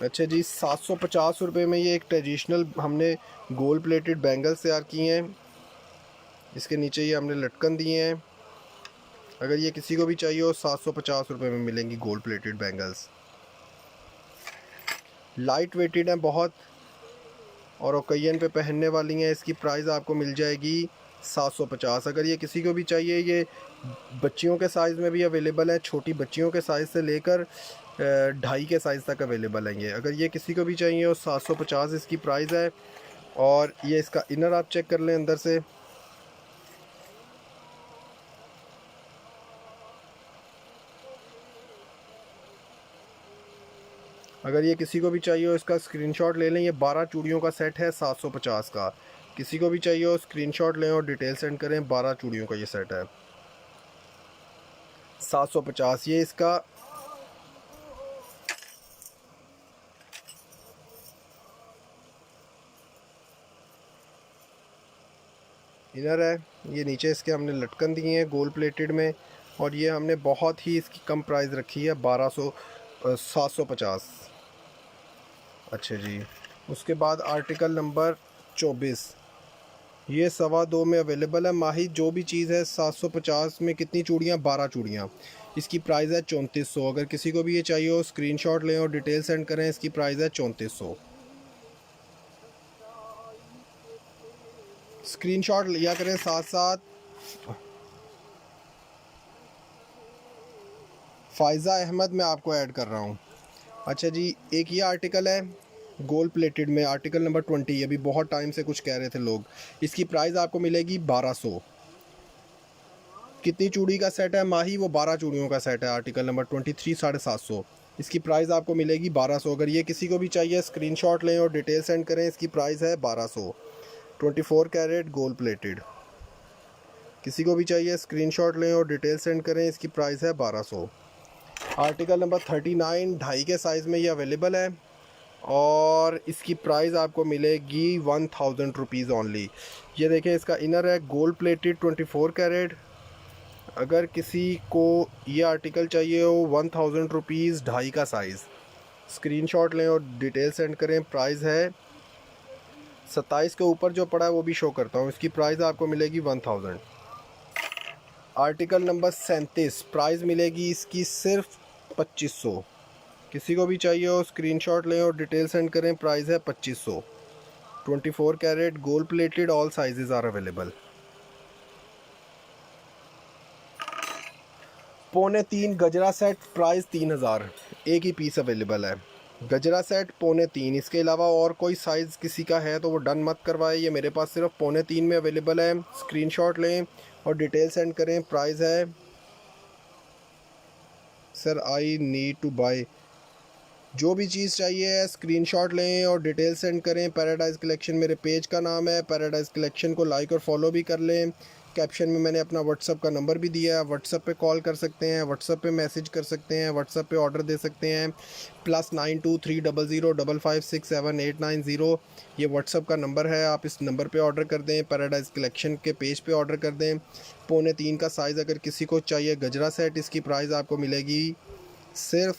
अच्छा जी, 750 रुपये में ये एक ट्रेडिशनल हमने गोल्ड प्लेटेड बैंगल्स तैयार किए हैं। इसके नीचे ये हमने लटकन दिए हैं। अगर ये किसी को भी चाहिए हो 750 रुपये में मिलेंगी gold plated bangles. Light weighted हैं बहुत और ओकेजन पे पहनने वाली हैं। इसकी प्राइस आपको मिल जाएगी 750। अगर ये किसी को भी चाहिए, ये बच्चियों के साइज़ में भी अवेलेबल है, छोटी बच्चियों के साइज़ से लेकर 2.5 के साइज़ तक अवेलेबल हैं ये। अगर ये किसी को भी चाहिए हो 750 इसकी प्राइस है। और ये इसका इनर आप चेक कर लें अंदर से। अगर ये किसी को भी चाहिए हो इसका स्क्रीनशॉट ले लें। ये 12 चूड़ियों का सेट है 750 का। किसी को भी चाहिए हो स्क्रीनशॉट लें और डिटेल सेंड करें। 12 चूड़ियों का ये सेट है 750। ये इसका इनर है। ये नीचे इसके हमने लटकन दिए हैं गोल्ड प्लेटेड में। और ये हमने बहुत ही इसकी कम प्राइस रखी है 750। अच्छा जी, उसके बाद आर्टिकल नंबर 24, ये 2.25 में अवेलेबल है। माही, जो भी चीज़ है 750 में कितनी चूड़ियाँ? 12 चूड़ियाँ। इसकी प्राइस है 3400। अगर किसी को भी ये चाहिए हो स्क्रीनशॉट लें और डिटेल सेंड करें। इसकी प्राइस है 3400। स्क्रीनशॉट लिया करें साथ साथ। फ़ायज़ा अहमद मैं आपको ऐड कर रहा हूँ। अच्छा जी, एक ये आर्टिकल है गोल्ड प्लेटेड में, आर्टिकल नंबर 20। अभी बहुत टाइम से कुछ कह रहे थे लोग। इसकी प्राइस आपको मिलेगी 1200। कितनी चूड़ी का सेट है माही? वो 12 चूड़ियों का सेट है, आर्टिकल नंबर 23, 750। इसकी प्राइस आपको मिलेगी 1200। अगर ये किसी को भी चाहिए स्क्रीनशॉट लें और डिटेल सेंड करें। इसकी प्राइस है 1200, 24 कैरेट गोल्ड प्लेटेड। किसी को भी चाहिए स्क्रीनशॉट लें और डिटेल सेंड करें। इसकी प्राइस है 1200। आर्टिकल नंबर 39 ढाई के साइज़ में ये अवेलेबल है और इसकी प्राइस आपको मिलेगी 1000 रुपीज़ ओनली। ये देखें, इसका इनर है गोल्ड प्लेटेड 24 कैरेट। अगर किसी को ये आर्टिकल चाहिए हो 1000 रुपीज़ ढाई का साइज़, स्क्रीनशॉट लें और डिटेल सेंड करें। प्राइस है 27 के ऊपर जो पड़ा है वो भी शो करता हूँ। इसकी प्राइस आपको मिलेगी 1000। आर्टिकल नंबर 37 प्राइस मिलेगी इसकी सिर्फ 2500। किसी को भी चाहिए हो स्क्रीनशॉट लें और डिटेल सेंड करें। प्राइस है 2500, 24 carat gold plated. All sizes are available. 3.25 गजरा सेट, प्राइस 3000। एक ही पीस अवेलेबल है गजरा सेट 3.25। इसके अलावा और कोई साइज़ किसी का है तो वो डन मत करवाए। ये मेरे पास सिर्फ 3.25 में अवेलेबल है। स्क्रीनशॉट लें और डिटेल सेंड करें। प्राइस है sir I need to buy. जो भी चीज़ चाहिए है स्क्रीनशॉट लें और डिटेल सेंड करें। पैराडाइज़ कलेक्शन मेरे पेज का नाम है। पैराडाइज़ कलेक्शन को लाइक और फॉलो भी कर लें। कैप्शन में मैंने अपना व्हाट्सअप का नंबर भी दिया है। व्हाट्सअप पे कॉल कर सकते हैं, व्हाट्सअप पे मैसेज कर सकते हैं, व्हाट्सअप पे ऑर्डर दे सकते हैं। +9230056789 ये व्हाट्सअप का नंबर है। आप इस नंबर पे ऑर्डर कर दें। पैराडाइज़ कलेक्शन के पेज पे ऑर्डर कर दें। 3.25 का साइज़ अगर किसी को चाहिए गजरा सेट, इसकी प्राइस आपको मिलेगी सिर्फ,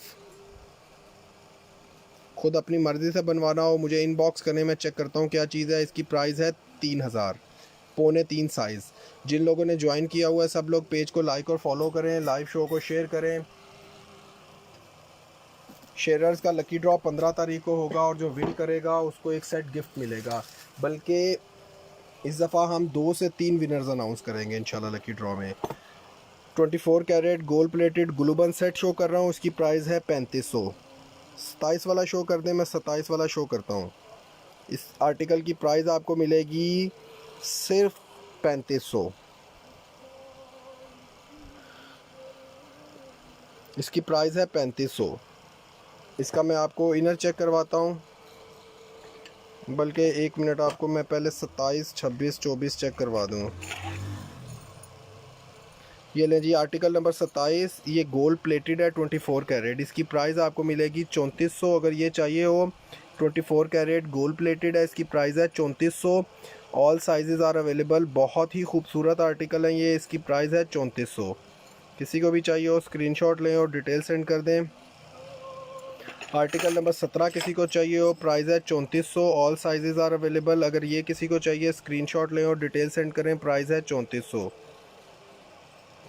खुद अपनी मर्ज़ी से बनवाना हो मुझे इनबॉक्स करने में चेक करता हूँ क्या चीज़ है। इसकी प्राइस है 3000, 3.25 साइज़। जिन लोगों ने ज्वाइन किया हुआ है सब लोग पेज को लाइक और फॉलो करें, लाइव शो को शेयर करें। शेयरर्स का लकी ड्रॉ 15 तारीख को होगा और जो विन करेगा उसको एक सेट गिफ्ट मिलेगा। बल्कि इस दफ़ा हम 2 से 3 विनर्स अनाउंस करेंगे इंशाल्लाह लकी ड्रॉ में। 24 कैरेट गोल्ड प्लेटेड ग्लूबन सेट शो कर रहा हूँ। इसकी प्राइस है 3500। 27 वाला शो कर दें, मैं 27 वाला शो करता हूँ। इस आर्टिकल की प्राइस आपको मिलेगी सिर्फ 3500। इसकी प्राइस है 3500। इसका मैं आपको इनर चेक करवाता हूँ, बल्कि 1 मिनट आपको मैं पहले 27, 26, 24 चेक करवा दूँ। ये लें जी आर्टिकल नंबर 27। ये गोल्ड प्लेटेड है 24 कैरेट। इसकी प्राइस आपको मिलेगी 3400। अगर ये चाहिए हो 24 कैरेट गोल्ड प्लेटेड है। इसकी प्राइस है 3400। All sizes are available. बहुत ही खूबसूरत आर्टिकल है ये। इसकी प्राइस है 3400। किसी को भी चाहिए हो स्क्रीनशॉट लें और डिटेल सेंड कर दें। आर्टिकल नंबर 17 किसी को चाहिए हो, प्राइस है 3400। All sizes are available. अगर ये किसी को चाहिए स्क्रीनशॉट लें और डिटेल सेंड करें। प्राइस है 3400।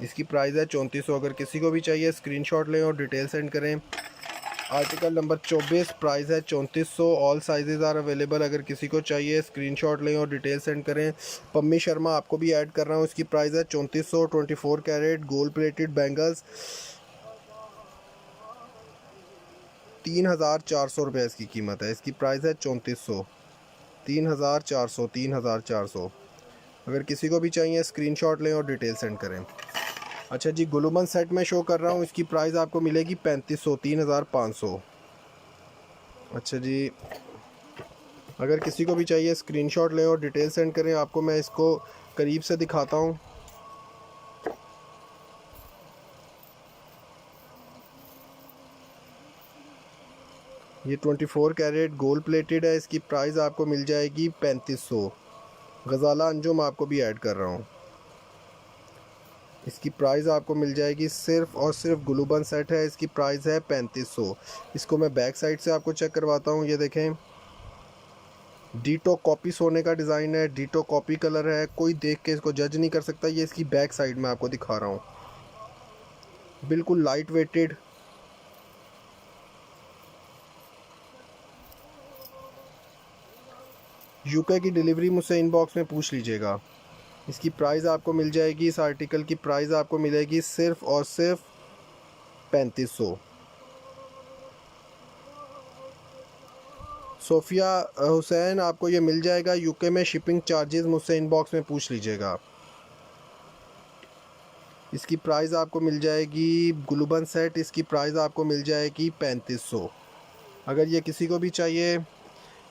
इसकी प्राइस है 3400। अगर किसी को भी चाहिए स्क्रीनशॉट लें और डिटेल सेंड करें। आर्टिकल नंबर 24 प्राइस है 3400। All sizes are available. अगर किसी को चाहिए स्क्रीनशॉट लें और डिटेल सेंड करें। पम्मी शर्मा आपको भी ऐड कर रहा हूँ। इसकी प्राइस है 3400। 24 कैरेट गोल्ड प्लेटेड बैंगल्स 3400 रुपये इसकी कीमत है। इसकी प्राइस है 3400। 3400, 3400। अगर किसी को भी चाहिए स्क्रीनशॉट लें और डिटेल सेंड करें। अच्छा जी, ग्लूबन सेट में शो कर रहा हूँ। इसकी प्राइस आपको मिलेगी 3500, 3500। अच्छा जी, अगर किसी को भी चाहिए स्क्रीनशॉट लें और डिटेल सेंड करें। आपको मैं इसको करीब से दिखाता हूँ। ये 24 कैरेट गोल्ड प्लेटेड है। इसकी प्राइस आपको मिल जाएगी 3500। गज़ाला अंजुम आपको भी ऐड कर रहा हूँ। इसकी प्राइस आपको मिल जाएगी सिर्फ और सिर्फ ग्लूबन सेट है। इसकी प्राइस है 3500। इसको मैं बैक साइड से आपको चेक करवाता हूँ। ये देखें, डीटो कॉपी सोने का डिज़ाइन है, डीटो कॉपी कलर है। कोई देख के इसको जज नहीं कर सकता। ये इसकी बैक साइड में आपको दिखा रहा हूँ। बिल्कुल लाइट वेटेड। यूके की डिलीवरी मुझसे इनबॉक्स में पूछ लीजिएगा। इसकी प्राइस आपको मिल जाएगी, इस आर्टिकल की प्राइस आपको मिलेगी सिर्फ़ और सिर्फ 3500। सोफ़िया हुसैन, आपको ये मिल जाएगा यूके में। शिपिंग चार्जेस मुझसे इनबॉक्स में पूछ लीजिएगा। इसकी प्राइस आपको मिल जाएगी गुलबन सेट, इसकी प्राइस आपको मिल जाएगी 3500। अगर ये किसी को भी चाहिए,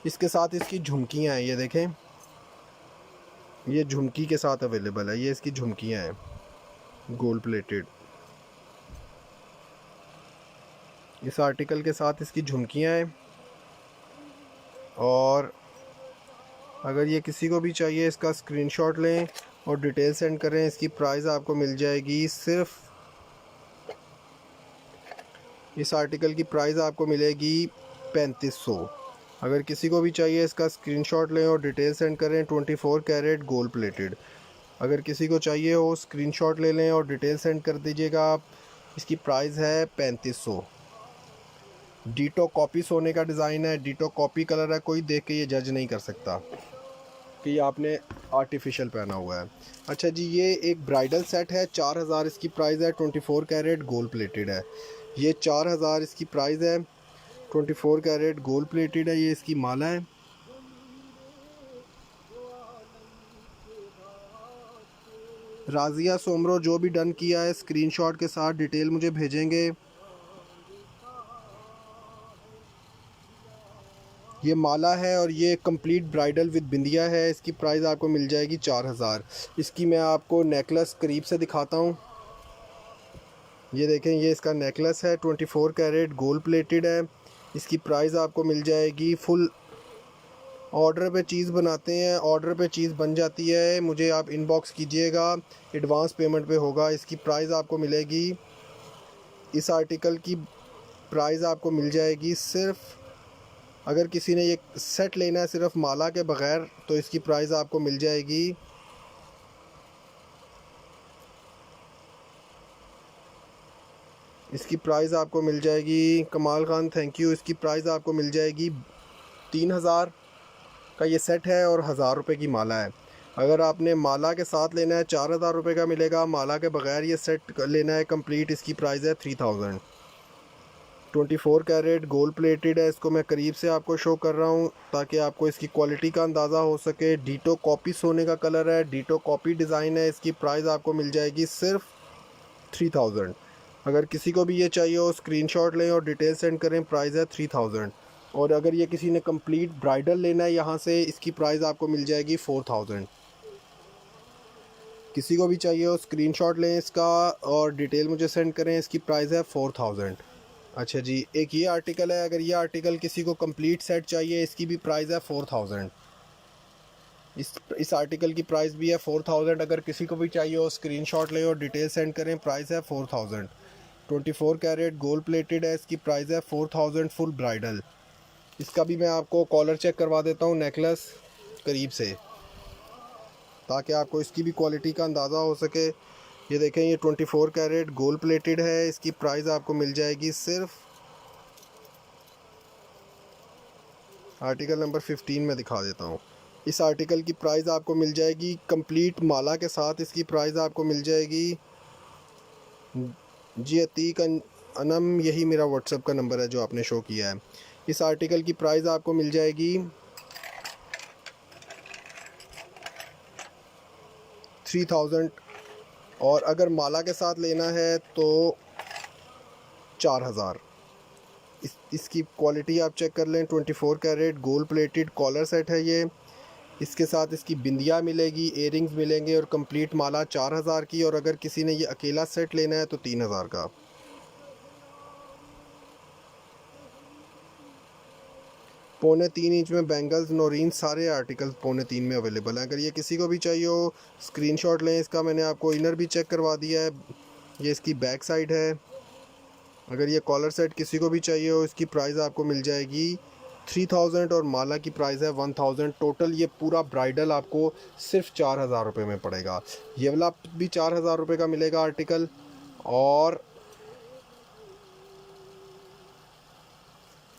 इसके साथ इसकी झुमकियाँ हैं, ये देखें, ये झुमकी के साथ अवेलेबल है। ये इसकी झुमकियाँ हैं गोल्ड प्लेटेड। इस आर्टिकल के साथ इसकी झुमकियाँ हैं। और अगर ये किसी को भी चाहिए, इसका स्क्रीनशॉट लें और डिटेल सेंड करें। इसकी प्राइस आपको मिल जाएगी सिर्फ, इस आर्टिकल की प्राइस आपको मिलेगी 3500। अगर किसी को भी चाहिए, इसका स्क्रीनशॉट लें और डिटेल सेंड करें। 24 कैरेट गोल्ड प्लेटेड। अगर किसी को चाहिए हो, स्क्रीनशॉट ले लें और डिटेल सेंड कर दीजिएगा आप। इसकी प्राइस है 3500। डीटो कॉपी सोने का डिज़ाइन है, डीटो कॉपी कलर है। कोई देख के ये जज नहीं कर सकता कि ये आपने आर्टिफिशियल पहना हुआ है। अच्छा जी, ये एक ब्राइडल सेट है, 4000 इसकी प्राइस है। 24 कैरेट गोल्ड प्लेटेड है। ये 4000 इसकी प्राइस है। 24 कैरेट गोल्ड प्लेटेड है। ये इसकी माला है। राजिया सोमरो, जो भी डन किया है स्क्रीनशॉट के साथ डिटेल मुझे भेजेंगे। ये माला है और ये कंप्लीट ब्राइडल विद बिंदिया है। इसकी प्राइस आपको मिल जाएगी 4000। इसकी मैं आपको नेकलेस करीब से दिखाता हूँ। ये देखें, ये इसका नेकलेस है, 24 कैरेट गोल्ड प्लेटेड है। इसकी प्राइस आपको मिल जाएगी, फुल ऑर्डर पे चीज़ बनाते हैं, ऑर्डर पे चीज़ बन जाती है। मुझे आप इनबॉक्स कीजिएगा, एडवांस पेमेंट पे होगा। इसकी प्राइस आपको मिलेगी, इस आर्टिकल की प्राइस आपको मिल जाएगी सिर्फ, अगर किसी ने ये सेट लेना है सिर्फ माला के बग़ैर, तो इसकी प्राइस आपको मिल जाएगी, इसकी प्राइस आपको मिल जाएगी, कमाल खान थैंक यू। इसकी प्राइस आपको मिल जाएगी 3000 का ये सेट है और 1000 रुपये की माला है। अगर आपने माला के साथ लेना है 4000 रुपये का मिलेगा। माला के बग़ैर ये सेट लेना है कंप्लीट, इसकी प्राइस है 3000। 24 कैरेट गोल्ड प्लेटेड है। इसको मैं करीब से आपको शो कर रहा हूँ ताकि आपको इसकी क्वालिटी का अंदाज़ा हो सके। डीटो कॉपी सोने का कलर है, डीटो कॉपी डिज़ाइन है। इसकी प्राइस आपको मिल जाएगी सिर्फ 3000। अगर किसी को भी ये चाहिए हो, स्क्रीनशॉट लें और डिटेल सेंड करें। प्राइस है 3000। और अगर ये किसी ने कंप्लीट ब्राइडल लेना है यहाँ से, इसकी प्राइस आपको मिल जाएगी 4000। किसी को भी चाहिए हो, स्क्रीनशॉट लें इसका और डिटेल मुझे सेंड करें। इसकी प्राइस है 4000। अच्छा जी, एक ये आर्टिकल है। अगर ये आर्टिकल किसी को कंप्लीट सेट चाहिए, इसकी भी प्राइस है 4000। इस आर्टिकल की प्राइस भी है 4000। अगर किसी को भी चाहिए हो, स्क्रीनशॉट ले और डिटेल सेंड करें। प्राइस है 4000। 24 कैरेट गोल्ड प्लेटेड है। इसकी प्राइस है 4000 फुल ब्राइडल। इसका भी मैं आपको कॉलर चेक करवा देता हूँ नेकलेस करीब से, ताकि आपको इसकी भी क्वालिटी का अंदाज़ा हो सके। ये देखें, ये 24 कैरेट गोल्ड प्लेटेड है। इसकी प्राइस आपको मिल जाएगी सिर्फ, आर्टिकल नंबर 15 में दिखा देता हूँ। इस आर्टिकल की प्राइस आपको मिल जाएगी कंप्लीट माला के साथ। इसकी प्राइस आपको मिल जाएगी जी अतीक अनम, यही मेरा व्हाट्सएप का नंबर है जो आपने शो किया है। इस आर्टिकल की प्राइस आपको मिल जाएगी 3000। और अगर माला के साथ लेना है तो 4000। इसकी क्वालिटी आप चेक कर लें। 24 carat gold plated collar set है ये। इसके साथ इसकी बिंदिया मिलेगी, इयरिंग्स मिलेंगे और कंप्लीट माला 4000 की। और अगर किसी ने ये अकेला सेट लेना है तो 3000 का। पौने 3 इंच में बैंगल्स, नौरीन, सारे आर्टिकल्स पौने 3 में अवेलेबल हैं। अगर ये किसी को भी चाहिए हो, स्क्रीनशॉट लें इसका। मैंने आपको इनर भी चेक करवा दिया है, ये इसकी बैक साइड है। अगर ये कॉलर सेट किसी को भी चाहिए हो, इसकी प्राइस आपको मिल जाएगी 3000 और माला की प्राइस है 1000। टोटल ये पूरा ब्राइडल आपको सिर्फ 4000 रुपये में पड़ेगा। ये वाला भी 4000 रुपये का मिलेगा आर्टिकल। और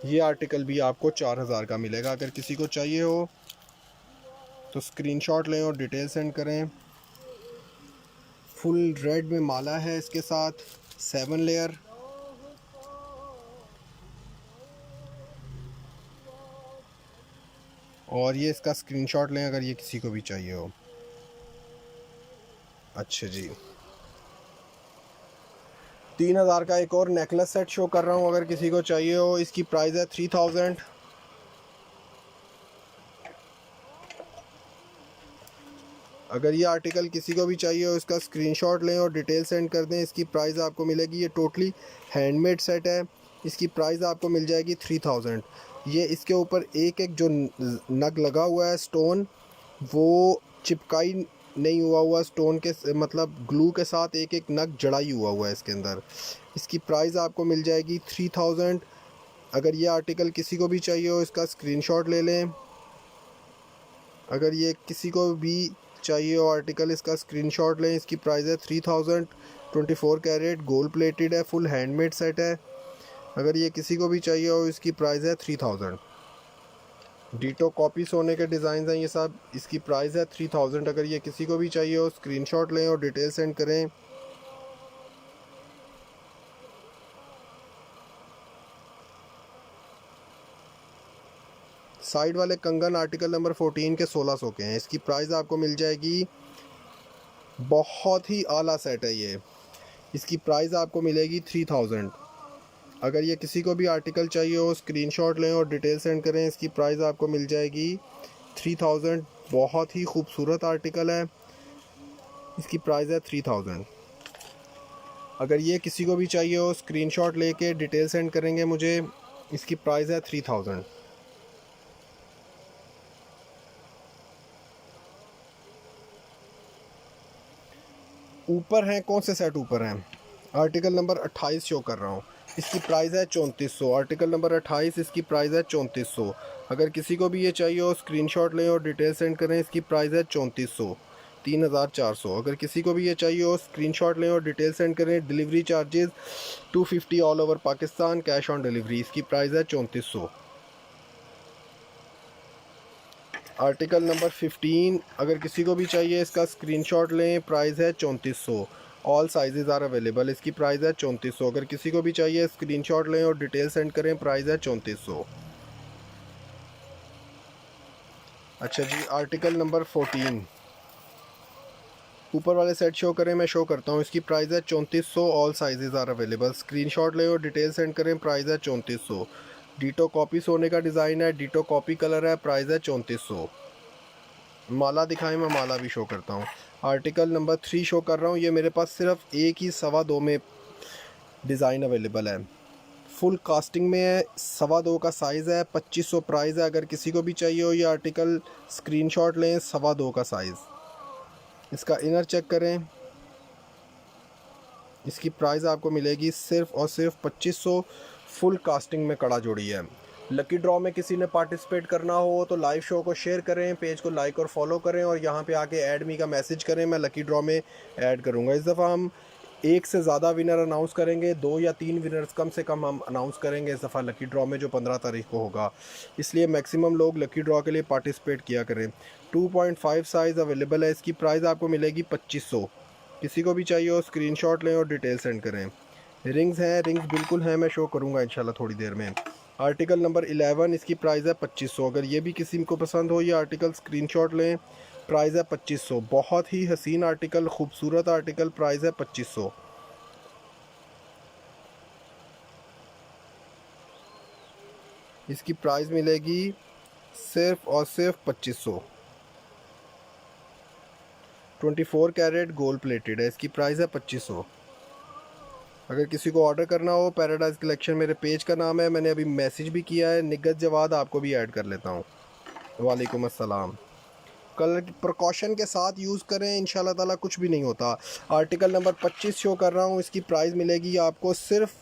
ये आर्टिकल भी आपको 4000 का मिलेगा। अगर किसी को चाहिए हो तो स्क्रीनशॉट लें और डिटेल सेंड करें। फुल रेड में माला है इसके साथ, 7 लेयर। और ये इसका स्क्रीनशॉट लें अगर ये किसी को भी चाहिए हो। अच्छा जी, 3000 का एक और नेकलेस सेट शो कर रहा हूँ, अगर किसी को चाहिए हो। इसकी प्राइस है 3000। अगर ये आर्टिकल किसी को भी चाहिए हो, इसका स्क्रीनशॉट लें और डिटेल सेंड कर दें। इसकी प्राइस आपको मिलेगी, ये टोटली हैंडमेड सेट है। इसकी प्राइस आपको मिल जाएगी 3000। ये इसके ऊपर एक एक जो नग लगा हुआ है स्टोन, वो चिपकाई नहीं हुआ स्टोन के, मतलब ग्लू के साथ एक एक नग जड़ाई हुआ है इसके अंदर। इसकी प्राइस आपको मिल जाएगी 3000। अगर ये आर्टिकल किसी को भी चाहिए हो, इसका स्क्रीनशॉट ले लें। अगर ये किसी को भी चाहिए हो आर्टिकल, इसका स्क्रीनशॉट लें। इसकी प्राइस है 3000। 24 कैरेट गोल्ड प्लेटेड है, फुल हैंडमेड सेट है। अगर ये किसी को भी चाहिए हो, इसकी प्राइस है 3000। डिटो कॉपी सोने के डिज़ाइन हैं ये सब। इसकी प्राइस है 3000। अगर ये किसी को भी चाहिए हो, स्क्रीनशॉट लें और डिटेल सेंड करें। साइड वाले कंगन आर्टिकल नंबर 14 के 1600 के हैं। इसकी प्राइस आपको मिल जाएगी, बहुत ही आला सेट है ये। इसकी प्राइस आपको मिलेगी 3000। अगर ये किसी को भी आर्टिकल चाहिए हो, स्क्रीनशॉट लें और डिटेल सेंड करें। इसकी प्राइस आपको मिल जाएगी 3000। बहुत ही खूबसूरत आर्टिकल है। इसकी प्राइस है 3000। अगर ये किसी को भी चाहिए हो, स्क्रीनशॉट लेके डिटेल सेंड करेंगे मुझे। इसकी प्राइस है 3000। ऊपर हैं, कौन से सेट ऊपर हैं? आर्टिकल नंबर 28 शो कर रहा हूँ। इसकी प्राइस है 3400। आर्टिकल नंबर 28, इसकी प्राइस है 3400। अगर किसी को भी ये चाहिए हो, स्क्रीनशॉट लें और डिटेल सेंड करें। इसकी प्राइस है 3400, 3400। अगर किसी को भी ये चाहिए हो, स्क्रीनशॉट लें और डिटेल सेंड करें। Delivery charges 250 all over Pakistan, cash on delivery. इसकी प्राइस है 3400। आर्टिकल नंबर 15, अगर किसी को भी चाहिए, इसका स्क्रीनशॉट लें। प्राइस है 3400। All sizes are available. इसकी प्राइस है 3400। अगर किसी को भी चाहिए, स्क्रीनशॉट लें और डिटेल सेंड करें। प्राइस है 3400। अच्छा जी, आर्टिकल नंबर 14 ऊपर वाले सेट शो करें, मैं शो करता हूँ। इसकी प्राइस है 3400। All sizes are available. Screenshot लें और डिटेल सेंड करें। प्राइस है 3400। डिटो कॉपी सोने का डिज़ाइन है, डिटो कॉपी कलर है। प्राइस है 3400। माला दिखाएं, मैं माला भी शो करता हूँ। आर्टिकल नंबर 3 शो कर रहा हूँ। ये मेरे पास सिर्फ एक ही 2.25 में डिज़ाइन अवेलेबल है। फुल कास्टिंग में है, 2.25 का साइज़ है, 2500 प्राइस है। अगर किसी को भी चाहिए हो ये आर्टिकल, स्क्रीनशॉट लें। 2.25 का साइज़। इसका इनर चेक करें। इसकी प्राइस आपको मिलेगी सिर्फ और सिर्फ 2500। फुल कास्टिंग में कड़ा जोड़ी है। लकी ड्रॉ में किसी ने पार्टिसिपेट करना हो तो लाइव शो को शेयर करें, पेज को लाइक और फॉलो करें और यहाँ पे आके ऐड मी का मैसेज करें। मैं लकी ड्रॉ में ऐड करूँगा। इस दफ़ा हम एक से ज़्यादा विनर अनाउंस करेंगे, 2 या 3 विनर्स कम से कम हम अनाउंस करेंगे इस दफ़ा लकी ड्रॉ में, जो 15 तारीख को होगा। इसलिए मैक्सिमम लोग लकी ड्रॉ के लिए पार्टिसिपेट किया करें। 2.5 साइज़ अवेलेबल है। इसकी प्राइस आपको मिलेगी 2500। किसी को भी चाहिए हो, स्क्रीनशॉट लें और डिटेल सेंड करें। रिंग्स हैं, रिंग्स बिल्कुल हैं, मैं शो करूँगा इंशाल्लाह थोड़ी देर में। आर्टिकल नंबर 11, इसकी प्राइस है 2500। अगर ये भी किसी को पसंद हो, ये आर्टिकल स्क्रीनशॉट लें। प्राइस है 2500। बहुत ही हसीन आर्टिकल, खूबसूरत आर्टिकल। प्राइस है 2500। इसकी प्राइस मिलेगी सिर्फ और सिर्फ 2500। 24 कैरेट गोल्ड प्लेटेड है। इसकी प्राइस है 2500। अगर किसी को ऑर्डर करना हो, पैराडाइज कलेक्शन मेरे पेज का नाम है। मैंने अभी मैसेज भी किया है। निगत जवाद आपको भी ऐड कर लेता हूँ। वालेकुम अस्सलाम। कलर की प्रिकॉशन के साथ यूज़ करें, इंशाल्लाह ताला कुछ भी नहीं होता। आर्टिकल नंबर 25 शो कर रहा हूँ। इसकी प्राइस मिलेगी आपको सिर्फ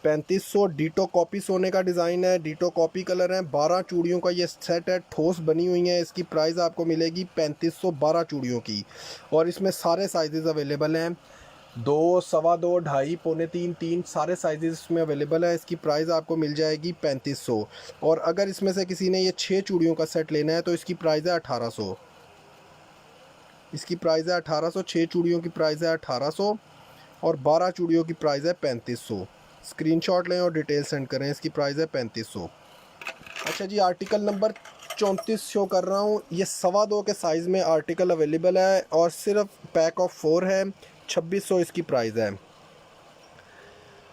3500। डिटो कॉपी सोने का डिज़ाइन है, डिटो कॉपी कलर है। 12 चूड़ियों का ये सेट है, ठोस बनी हुई है। इसकी प्राइस आपको मिलेगी 3500, 12 चूड़ियों की। और इसमें सारे साइजेस अवेलेबल हैं। 2, सवा 2, ढाई, पौने 3, 3 सारे साइजेस इसमें अवेलेबल है। इसकी प्राइस आपको मिल जाएगी 3500। और अगर इसमें से किसी ने ये 6 चूड़ियों का सेट लेना है तो इसकी प्राइस है 1800। इसकी प्राइस है 1800। 6 चूड़ियों की प्राइस है 1800 और 12 चूड़ियों की प्राइस है 3500। स्क्रीनशॉट लें और डिटेल सेंड करें। इसकी प्राइस है 3500। अच्छा जी, आर्टिकल नंबर 34 शो कर रहा हूँ। ये सवा 2 के साइज़ में आर्टिकल अवेलेबल है और सिर्फ पैक ऑफ 4 है। 2600 इसकी प्राइस है।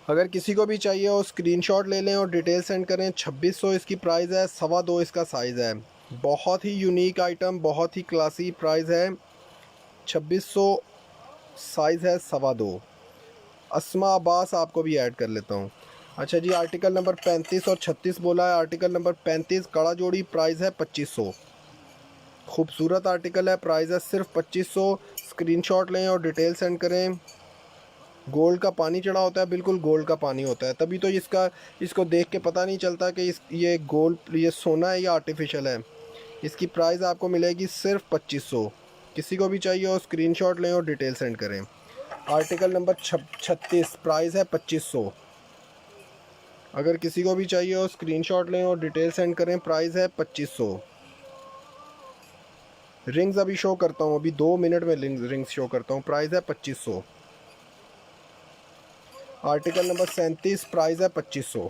अगर किसी को भी चाहिए हो स्क्रीनशॉट ले लें और डिटेल सेंड करें। 2600 इसकी प्राइस है। सवा 2 इसका साइज़ है। बहुत ही यूनिक आइटम, बहुत ही क्लासी प्राइस है। 2600 साइज़ है, सवा 2। अस्मा अब्बास आपको भी ऐड कर लेता हूँ। अच्छा जी, आर्टिकल नंबर 35 और 36 बोला है। आर्टिकल नंबर 35 कड़ा जोड़ी, प्राइस है 2500। खूबसूरत आर्टिकल है, प्राइस है सिर्फ 2500। स्क्रीनशॉट लें और डिटेल सेंड करें। गोल्ड का पानी चढ़ा होता है, बिल्कुल गोल्ड का पानी होता है, तभी तो इसको देख के पता नहीं चलता कि ये गोल्ड, ये सोना है या आर्टिफिशियल है। इसकी प्राइस आपको मिलेगी सिर्फ 2500। किसी को भी चाहिए हो स्क्रीनशॉट लें और डिटेल सेंड करें। आर्टिकल नंबर 36, प्राइस है 2500। अगर किसी को भी चाहिए हो स्क्रीनशॉट लें और डिटेल सेंड करें। प्राइस है 2500। रिंग्स अभी शो करता हूँ, अभी 2 मिनट में रिंग्स शो करता हूँ। प्राइस है 2500। आर्टिकल नंबर 37, प्राइस है 2500।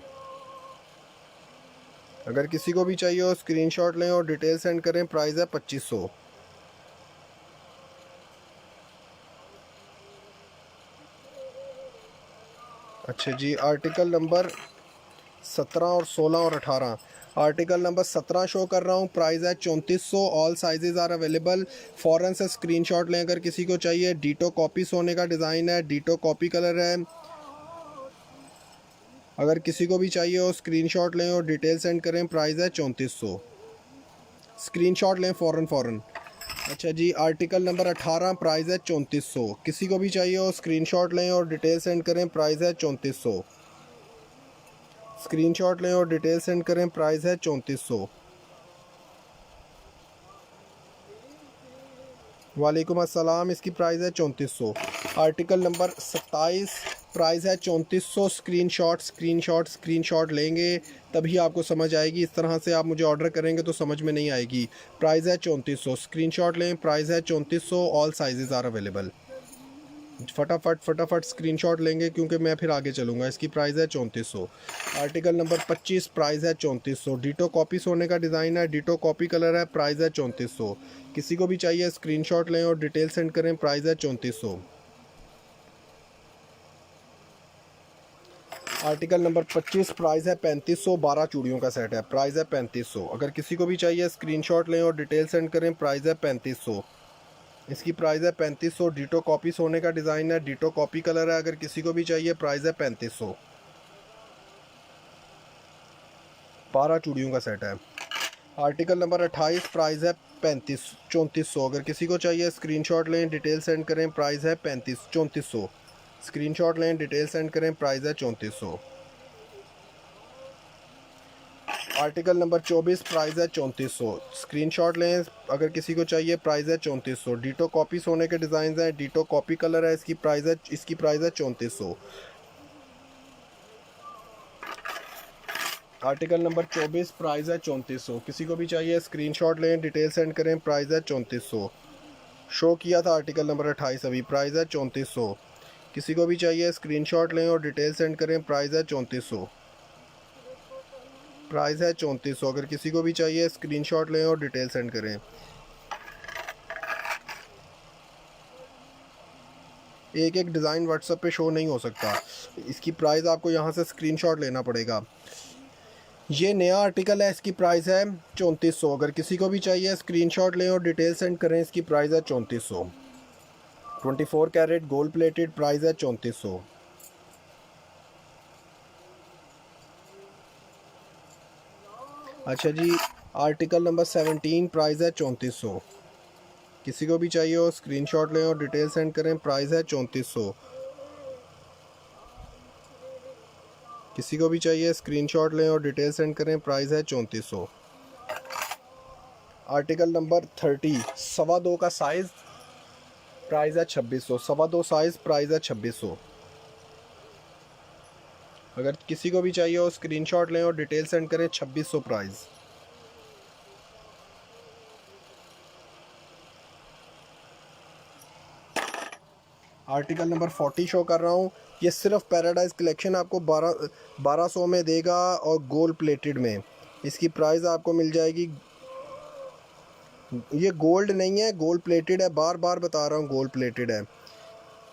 अगर किसी को भी चाहिए हो स्क्रीनशॉट लें और डिटेल सेंड करें। प्राइस है 2500। अच्छा जी, आर्टिकल नंबर 17 और 16 और 18। आर्टिकल नंबर 17 शो कर रहा हूँ, प्राइस है 3400। All sizes are available. फ़ौरन से स्क्रीनशॉट लें अगर किसी को चाहिए। डीटो कॉपी सोने का डिज़ाइन है, डीटो कॉपी कलर है। अगर किसी को भी चाहिए हो स्क्रीनशॉट लें और डिटेल सेंड करें। प्राइस है 3400। स्क्रीनशॉट लें फ़ौरन। अच्छा जी, आर्टिकल नंबर 18, प्राइस है 3400। किसी को भी चाहिए हो स्क्रीनशॉट लें और डिटेल सेंड करें। प्राइस है 3400। स्क्रीनशॉट लें और डिटेल सेंड करें। प्राइस है 3400। वालेकुम अस्सलाम। इसकी प्राइस है 3400। आर्टिकल नंबर 27, प्राइस है 3400। स्क्रीनशॉट लेंगे तभी आपको समझ आएगी। इस तरह से आप मुझे ऑर्डर करेंगे तो समझ में नहीं आएगी। प्राइस है 3400। स्क्रीनशॉट लें। प्राइस है 3400। All sizes are available. फटाफट स्क्रीनशॉट लेंगे क्योंकि मैं फिर आगे चलूँगा। इसकी प्राइस है 3400। आर्टिकल नंबर 25, प्राइस है 3400। डीटो कॉपी सोने का डिज़ाइन है, डीटो कॉपी कलर है। प्राइस है 3400। किसी को भी चाहिए स्क्रीनशॉट लें और डिटेल सेंड करें। प्राइस है 3400। आर्टिकल नंबर 25, प्राइस है 3500। 12 चूड़ियों का सेट है, प्राइस है 3500। अगर किसी को भी चाहिए स्क्रीनशॉट लें और डिटेल सेंड करें। प्राइस है 3500। इसकी प्राइस है 3500। डीटो कॉपी सोने का डिज़ाइन है, डीटो कॉपी कलर है। अगर किसी को भी चाहिए प्राइस है 3500। 12 चूड़ियों का सेट है। आर्टिकल नंबर 28, प्राइस है 3400। अगर किसी को चाहिए स्क्रीनशॉट लें, डिटेल सेंड करें। प्राइस है 3400। स्क्रीनशॉट लें, डिटेल सेंड करें। प्राइस है 3400। आर्टिकल नंबर 24, प्राइस है 3400। स्क्रीनशॉट लें अगर किसी को चाहिए। प्राइस है 3400। डीटो कॉपी सोने के डिज़ाइन हैं, डीटो कॉपी कलर है। इसकी प्राइस है 3400। आर्टिकल नंबर 24, प्राइस है 3400। किसी को भी चाहिए स्क्रीनशॉट लें, डिटेल सेंड करें। प्राइस है 3400। शो किया था आर्टिकल नंबर 28 अभी। प्राइस है 3400। किसी को भी चाहिए स्क्रीनशॉट लें और डिटेल सेंड करें। प्राइस है 3400। प्राइस है 3400। अगर किसी को भी चाहिए स्क्रीनशॉट लें और डिटेल सेंड करें। एक एक डिज़ाइन व्हाट्सएप पे शो नहीं हो सकता, इसकी प्राइस आपको यहाँ से स्क्रीनशॉट लेना पड़ेगा। ये नया आर्टिकल है, इसकी प्राइस है 3400। अगर किसी को भी चाहिए स्क्रीनशॉट लें और डिटेल सेंड करें। इसकी प्राइस है 3400। 24 कैरेट गोल्ड प्लेटेड, प्राइस है 3400। अच्छा जी, आर्टिकल नंबर 17, प्राइस है 3400। किसी को भी चाहिए हो स्क्रीनशॉट लें और डिटेल सेंड करें। प्राइस है 3400। किसी को भी चाहिए स्क्रीनशॉट लें और डिटेल सेंड करें। प्राइस है 3400। आर्टिकल नंबर 30, सवा 2 का साइज़, प्राइस है 2600, 2.25 साइज़, प्राइस है 2600। अगर किसी को भी चाहिए हो स्क्रीनशॉट लें और डिटेल सेंड करें। 2600 प्राइस। आर्टिकल नंबर 40 शो कर रहा हूँ। ये सिर्फ पैराडाइज कलेक्शन आपको 1200 में देगा और गोल्ड प्लेटेड में। इसकी प्राइस आपको मिल जाएगी, ये गोल्ड नहीं है, गोल्ड प्लेटेड है, बार बार बता रहा हूँ गोल्ड प्लेटेड है।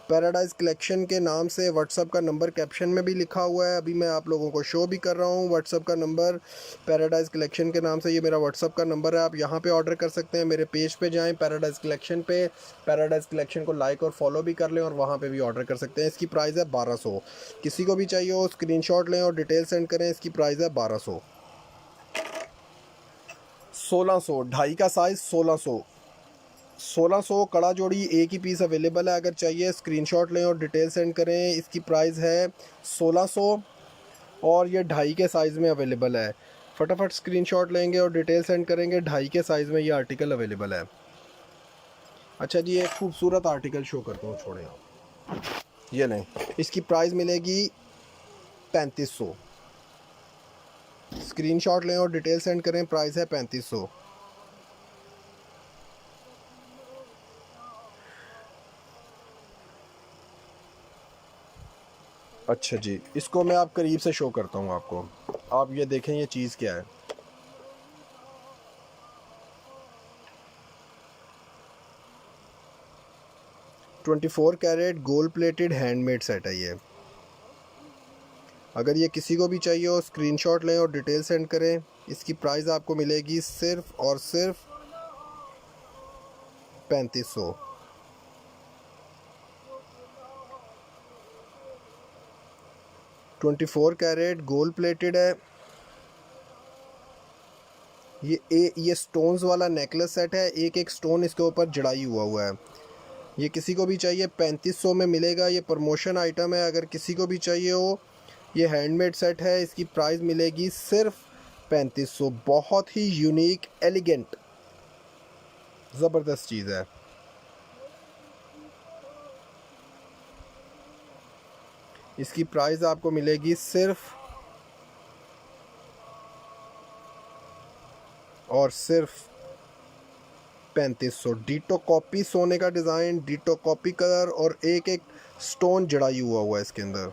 पैराडाइज कलेक्शन के नाम से व्हाट्सअप का नंबर कैप्शन में भी लिखा हुआ है, अभी मैं आप लोगों को शो भी कर रहा हूँ व्हाट्सअप का नंबर। पैराडाइज कलेक्शन के नाम से ये मेरा व्हाट्सअप का नंबर है, आप यहाँ पे ऑर्डर कर सकते हैं। मेरे पेज पे जाएं पैराडाइज कलेक्शन पे, पैराडाइज कलेक्शन को लाइक और फॉलो भी कर लें और वहाँ पे भी ऑर्डर कर सकते हैं। इसकी प्राइस है 1200। किसी को भी चाहिए हो स्क्रीनशॉट लें और डिटेल सेंड करें। इसकी प्राइस है 1200। 1600, ढाई का साइज़ 1600 कड़ा जोड़ी एक ही पीस अवेलेबल है। अगर चाहिए स्क्रीनशॉट लें और डिटेल सेंड करें। इसकी प्राइस है 1600 और ये ढाई के साइज़ में अवेलेबल है। फटाफट स्क्रीनशॉट लेंगे और डिटेल सेंड करेंगे। ढाई के साइज़ में ये आर्टिकल अवेलेबल है। अच्छा जी, एक खूबसूरत आर्टिकल शो करता हूँ, छोड़ें आप, ये नहीं, इसकी प्राइस मिलेगी 3500। स्क्रीनशॉट लें और डिटेल सेंड करें। प्राइस है 3500। अच्छा जी, इसको मैं आप करीब से शो करता हूँ आपको। आप ये देखें ये चीज़ क्या है। Twenty 24 carat gold plated handmade set है ये। अगर ये किसी को भी चाहिए हो स्क्रीनशॉट लें और डिटेल सेंड करें। इसकी प्राइस आपको मिलेगी सिर्फ और सिर्फ 3500। ट्वेंटी 24 कैरेट गोल्ड प्लेटेड है। ये स्टोन्स वाला नेकलेस सेट है, एक एक स्टोन इसके ऊपर जड़ाई हुआ है। ये किसी को भी चाहिए 3500 में मिलेगा। ये प्रमोशन आइटम है, अगर किसी को भी चाहिए हो। ये हैंडमेड सेट है, इसकी प्राइस मिलेगी सिर्फ 3500। बहुत ही यूनिक, एलिगेंट, ज़बरदस्त चीज़ है। इसकी प्राइस आपको मिलेगी सिर्फ और सिर्फ 3500। डिटो कॉपी सोने का डिज़ाइन, डिटो कॉपी कलर और एक एक स्टोन जड़ाई हुआ है इसके अंदर।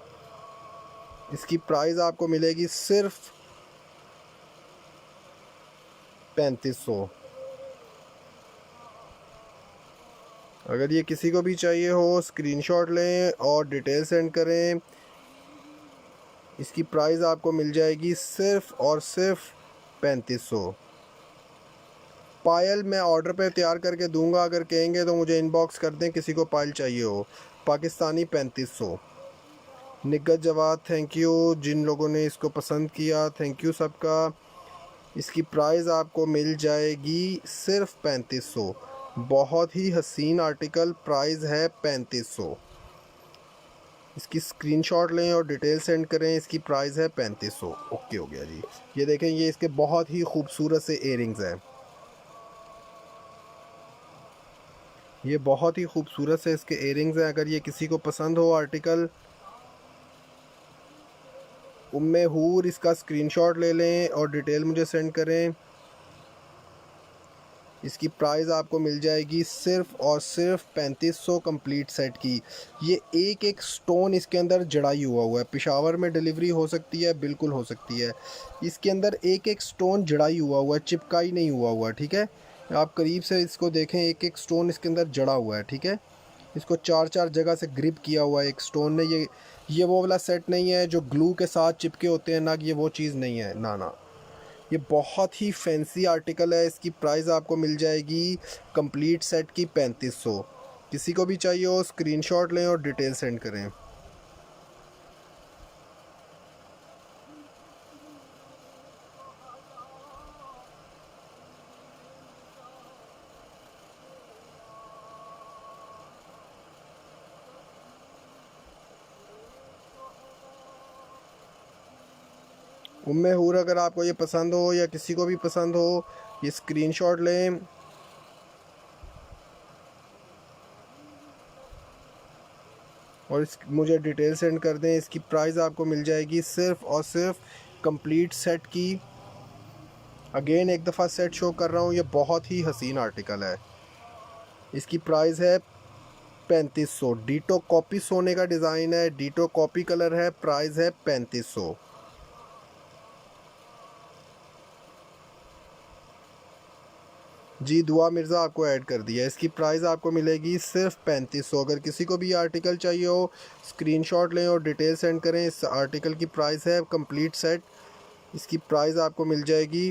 इसकी प्राइस आपको मिलेगी सिर्फ 3500। अगर ये किसी को भी चाहिए हो स्क्रीनशॉट लें और डिटेल सेंड करें। इसकी प्राइस आपको मिल जाएगी सिर्फ और सिर्फ 3500। पायल मैं ऑर्डर पे तैयार करके दूंगा, अगर कहेंगे तो मुझे इनबॉक्स कर दें किसी को पायल चाहिए हो। पाकिस्तानी 3500। निगत जवाब थैंक यू, जिन लोगों ने इसको पसंद किया थैंक यू सबका। इसकी प्राइस आपको मिल जाएगी सिर्फ 3500। बहुत ही हसीन आर्टिकल, प्राइस है 3500। इसकी स्क्रीनशॉट लें और डिटेल सेंड करें। इसकी प्राइस है 3500। ओके हो गया जी। ये देखें, ये इसके बहुत ही खूबसूरत से इयरिंग्स हैं। ये बहुत ही खूबसूरत से इसके इयरिंग्स हैं। अगर ये किसी को पसंद हो आर्टिकल, उम्मे हूर इसका स्क्रीनशॉट ले लें और डिटेल मुझे सेंड करें। इसकी प्राइस आपको मिल जाएगी सिर्फ और सिर्फ 3500 कंप्लीट सेट की। ये एक एक स्टोन इसके अंदर जड़ाई हुआ है। पेशावर में डिलीवरी हो सकती है, बिल्कुल हो सकती है। इसके अंदर एक एक स्टोन जड़ाई हुआ है, चिपकाई नहीं हुआ, ठीक है। आप करीब से इसको देखें, एक एक स्टोन इसके अंदर जड़ा हुआ है, ठीक है। इसको चार चार जगह से ग्रिप किया हुआ है एक स्टोन ने। ये वो वाला सेट नहीं है जो ग्लू के साथ चिपके होते हैं ना, ये वो चीज़ नहीं है, ना ना। ये बहुत ही फैंसी आर्टिकल है। इसकी प्राइस आपको मिल जाएगी कंप्लीट सेट की 3500। किसी को भी चाहिए हो स्क्रीनशॉट लें और डिटेल सेंड करें। उम्मे हूर, अगर आपको ये पसंद हो या किसी को भी पसंद हो, ये स्क्रीनशॉट लें। और इस मुझे डिटेल सेंड कर दें। इसकी प्राइस आपको मिल जाएगी सिर्फ़ और सिर्फ कंप्लीट सेट की। अगेन एक दफ़ा सेट शो कर रहा हूँ, ये बहुत ही हसीन आर्टिकल है। इसकी प्राइस है 3500। डीटो कॉपी सोने का डिज़ाइन है, डीटो कॉपी कलर है, प्राइस है 3500। जी दुआ मिर्ज़ा आपको ऐड कर दिया। इसकी प्राइस आपको मिलेगी सिर्फ 3500। अगर किसी को भी आर्टिकल चाहिए हो स्क्रीनशॉट लें और डिटेल सेंड करें। इस आर्टिकल की प्राइस है कंप्लीट सेट, इसकी प्राइस आपको मिल जाएगी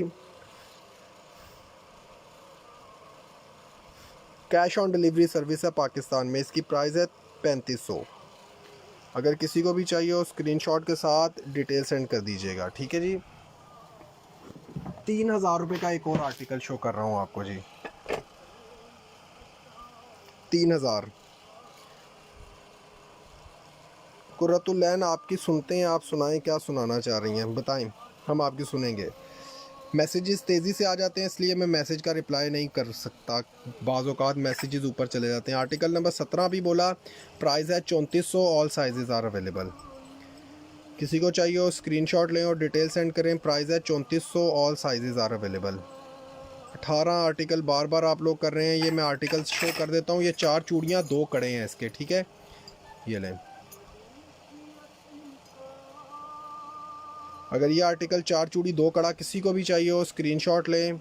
कैश ऑन डिलीवरी सर्विस है पाकिस्तान में। इसकी प्राइस है 3500। अगर किसी को भी चाहिए हो स्क्रीनशॉट के साथ डिटेल सेंड कर दीजिएगा, ठीक है जी। 3000 रुपये का एक और आर्टिकल शो कर रहा हूँ आपको जी। 3000। कुर्रतुलैन आपकी सुनते हैं, आप सुनाएं, क्या सुनाना चाह रही हैं बताएं, हम आपकी सुनेंगे। मैसेजेस तेज़ी से आ जाते हैं इसलिए मैं मैसेज का रिप्लाई नहीं कर सकता, बाज़ औक़ात मैसेजेस ऊपर चले जाते हैं। आर्टिकल नंबर 17 भी बोला, प्राइस है 3400, ऑल साइजेज़ आर अवेलेबल। किसी को चाहिए हो स्क्रीनशॉट लें और डिटेल सेंड करें। प्राइस है 3400, all sizes are available. 18 article बार बार आप लोग कर रहे हैं, ये मैं आर्टिकल शो कर देता हूँ। ये 4 चूड़ियाँ 2 कड़े हैं इसके, ठीक है, ये लें। अगर ये आर्टिकल 4 चूड़ी 2 कड़ा किसी को भी चाहिए हो स्क्रीनशॉट लें।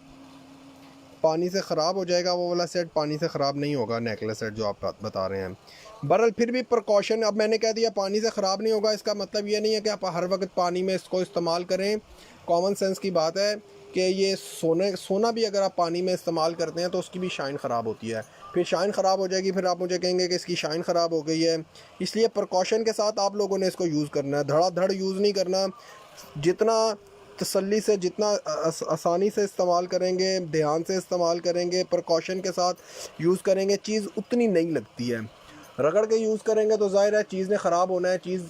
पानी से ख़राब हो जाएगा वो वाला सेट, पानी से ख़राब नहीं होगा नेकलेस सेट जो आप बता रहे हैं। बहरहाल फिर भी प्रिकॉशन, अब मैंने कह दिया पानी से ख़राब नहीं होगा, इसका मतलब ये नहीं है कि आप हर वक्त पानी में इसको इस्तेमाल करें। कॉमन सेंस की बात है कि ये सोना भी अगर आप पानी में इस्तेमाल करते हैं तो उसकी भी शाइन ख़राब होती है, फिर शाइन ख़राब हो जाएगी, फिर आप मुझे कहेंगे कि इसकी शाइन ख़राब हो गई है। इसलिए प्रिकॉशन के साथ आप लोगों ने इसको यूज़ करना है, धड़ाधड़ यूज़ नहीं करना। जितना तसल्ली से, जितना आसानी से इस्तेमाल करेंगे, ध्यान से इस्तेमाल करेंगे, प्रिकॉशन के साथ यूज़ करेंगे, चीज़ उतनी नहीं लगती है। रगड़ के यूज़ करेंगे तो ज़ाहिर है चीज़ ने ख़राब होना है। चीज़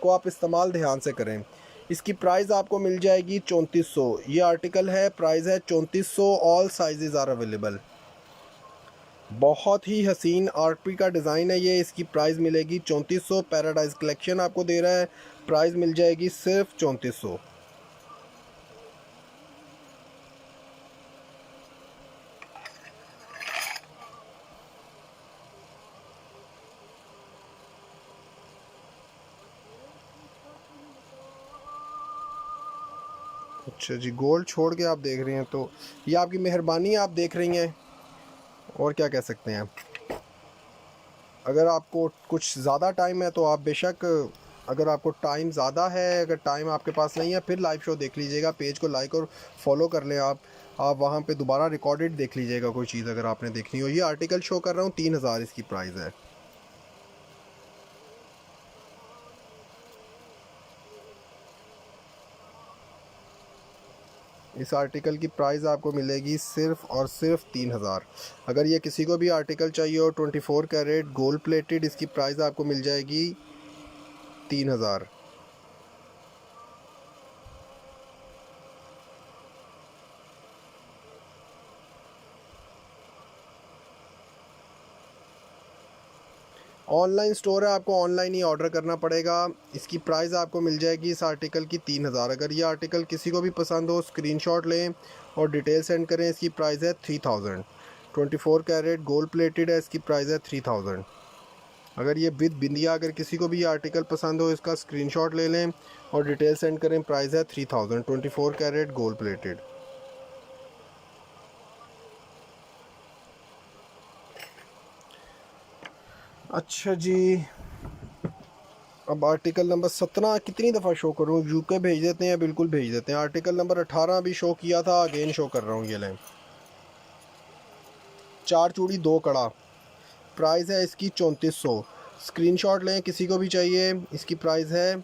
को आप इस्तेमाल ध्यान से करें। इसकी प्राइस आपको मिल जाएगी 3400। ये आर्टिकल है, प्राइस है 3400, ऑल साइजेज़ आर अवेलेबल। बहुत ही हसीन आरपी का डिज़ाइन है ये। इसकी प्राइस मिलेगी 3400। पैराडाइज कलेक्शन आपको दे रहा है, प्राइस मिल जाएगी सिर्फ 3400। अच्छा जी, गोल्ड छोड़ के आप देख रही हैं तो ये आपकी मेहरबानी, आप देख रही हैं, और क्या कह सकते हैं। अगर आपको कुछ ज़्यादा टाइम है तो आप बेशक, अगर आपको टाइम ज़्यादा है, अगर टाइम आपके पास नहीं है फिर लाइव शो देख लीजिएगा। पेज को लाइक और फॉलो कर लें आप वहाँ पे दोबारा रिकॉर्डेड देख लीजिएगा कोई चीज़ अगर आपने देखनी हो। ये आर्टिकल शो कर रहा हूँ 3000 इसकी प्राइस है। इस आर्टिकल की प्राइस आपको मिलेगी सिर्फ़ और सिर्फ 3000। अगर ये किसी को भी आर्टिकल चाहिए हो 24 कैरेट गोल्ड प्लेटेड, इसकी प्राइस आपको मिल जाएगी 3000। ऑनलाइन स्टोर है, आपको ऑनलाइन ही ऑर्डर करना पड़ेगा। इसकी प्राइस आपको मिल जाएगी इस आर्टिकल की 3000। अगर ये आर्टिकल किसी को भी पसंद हो स्क्रीनशॉट लें और डिटेल सेंड करें। इसकी प्राइस है 3000। 24 कैरेट गोल्ड प्लेटेड है, इसकी प्राइस है 3000। अगर ये विद बिंदिया, अगर किसी को भी ये आर्टिकल पसंद हो इसका स्क्रीनशॉट ले लें और डिटेल सेंड करें। प्राइस है 3000, 24 कैरेट गोल्ड प्लेटेड। अच्छा जी, अब आर्टिकल नंबर 17 कितनी दफ़ा शो करूँ, यूके भेज देते हैं, बिल्कुल भेज देते हैं। आर्टिकल नंबर 18 भी शो किया था, अगेन शो कर रहा हूँ, ये लें। 4 चूड़ी 2 कड़ा, प्राइस है इसकी 3400। स्क्रीनशॉट लें किसी को भी चाहिए। इसकी प्राइस है,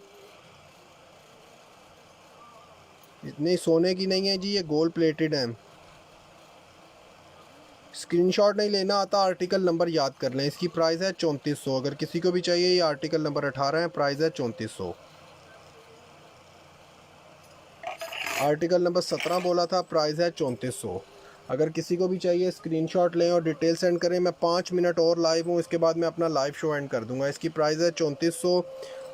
नहीं सोने की नहीं है जी, ये गोल्ड प्लेटेड है। स्क्रीनशॉट नहीं लेना आता, आर्टिकल नंबर याद कर लें। इसकी प्राइस है 3400। अगर किसी को भी चाहिए, ये आर्टिकल नंबर 18 है, प्राइस है 3400। आर्टिकल नंबर 17 बोला था, प्राइस है 3400। अगर किसी को भी चाहिए स्क्रीनशॉट लें और डिटेल सेंड करें। मैं 5 मिनट और लाइव हूँ, इसके बाद मैं अपना लाइव शो एंड कर दूँगा। इसकी प्राइस है 3400।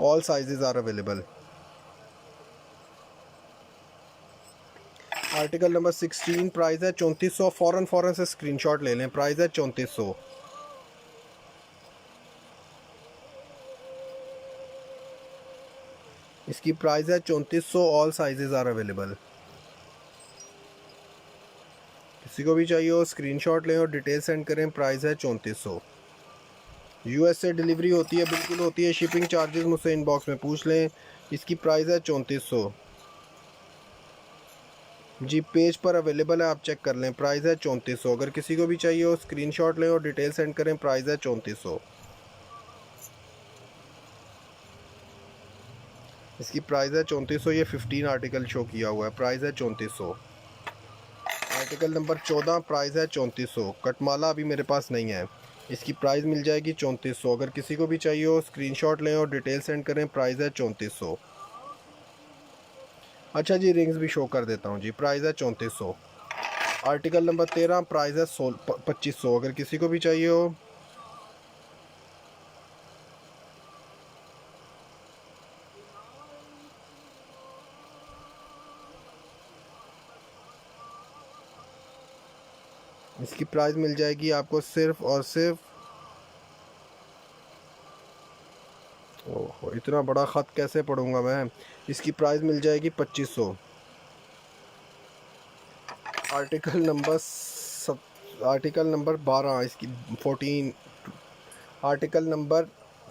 All sizes are available. Article number 16 price है 3400। फ़ौरन से स्क्रीनशॉट ले लें, प्राइस है 3400। इसकी प्राइस है 3400। All sizes are available. किसी को भी चाहिए हो स्क्रीनशॉट लें और डिटेल सेंड करें, प्राइस है 3400। यूएस से डिलीवरी होती है, बिल्कुल होती है। शिपिंग चार्जेस मुझसे इनबॉक्स में पूछ लें। इसकी प्राइस है 3400 जी। पेज पर अवेलेबल है, आप चेक कर लें। प्राइस है 3400। अगर किसी को भी चाहिए हो स्क्रीनशॉट लें और डिटेल सेंड करें, प्राइस है 3400। इसकी प्राइस है 3400। ये 15 आर्टिकल शो किया हुआ है, प्राइस है 3400। आर्टिकल नंबर 14 प्राइस है 3400। कटमाला अभी मेरे पास नहीं है। इसकी प्राइस मिल जाएगी 3400। अगर किसी को भी चाहिए हो स्क्रीनशॉट लें और डिटेल सेंड करें, प्राइस है 3400। अच्छा जी, रिंग्स भी शो कर देता हूँ जी। प्राइस है 3400। आर्टिकल नंबर 13 प्राइस है 2500। अगर किसी को भी चाहिए हो। इसकी प्राइस मिल जाएगी आपको सिर्फ और सिर्फ, ओहो इतना बड़ा ख़त कैसे पढ़ूंगा मैं। इसकी प्राइस मिल जाएगी 2500। आर्टिकल नंबर आर्टिकल नंबर 12 इसकी 14। आर्टिकल नंबर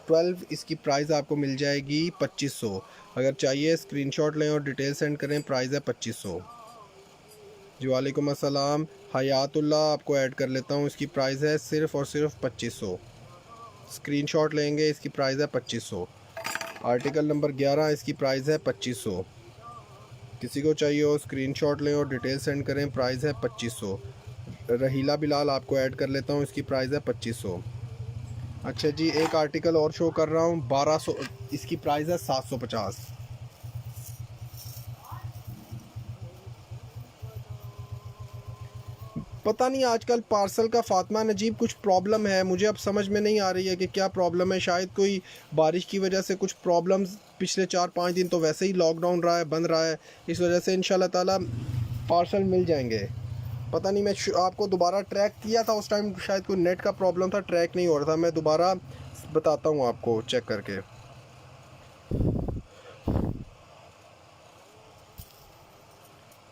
12 इसकी प्राइस आपको मिल जाएगी 2500। अगर चाहिए स्क्रीनशॉट लें और डिटेल सेंड करें, प्राइस है 2500 जी। वालेकुम अस्सलाम। हयातुल्ला आपको ऐड कर लेता हूँ। इसकी प्राइस है सिर्फ़ और सिर्फ 2500। स्क्रीनशॉट लेंगे, इसकी प्राइस है 2500। आर्टिकल नंबर 11 इसकी प्राइस है 2500। किसी को चाहिए हो स्क्रीनशॉट लें और डिटेल सेंड करें, प्राइस है 2500। रहीला बिलाल आपको ऐड कर लेता हूँ। इसकी प्राइस है 2500। अच्छा जी, एक आर्टिकल और शो कर रहा हूँ 1200। इसकी प्राइस है 750। पता नहीं आजकल पार्सल का फातिमा नजीब कुछ प्रॉब्लम है, मुझे अब समझ में नहीं आ रही है कि क्या प्रॉब्लम है। शायद कोई बारिश की वजह से कुछ प्रॉब्लम्स, पिछले 4-5 दिन तो वैसे ही लॉकडाउन रहा है, बंद रहा है। इस वजह से इंशाल्लाह ताला पार्सल मिल जाएंगे। पता नहीं, मैं आपको दोबारा ट्रैक किया था, उस टाइम शायद कोई नेट का प्रॉब्लम था, ट्रैक नहीं हो रहा था। मैं दोबारा बताता हूँ आपको चेक करके।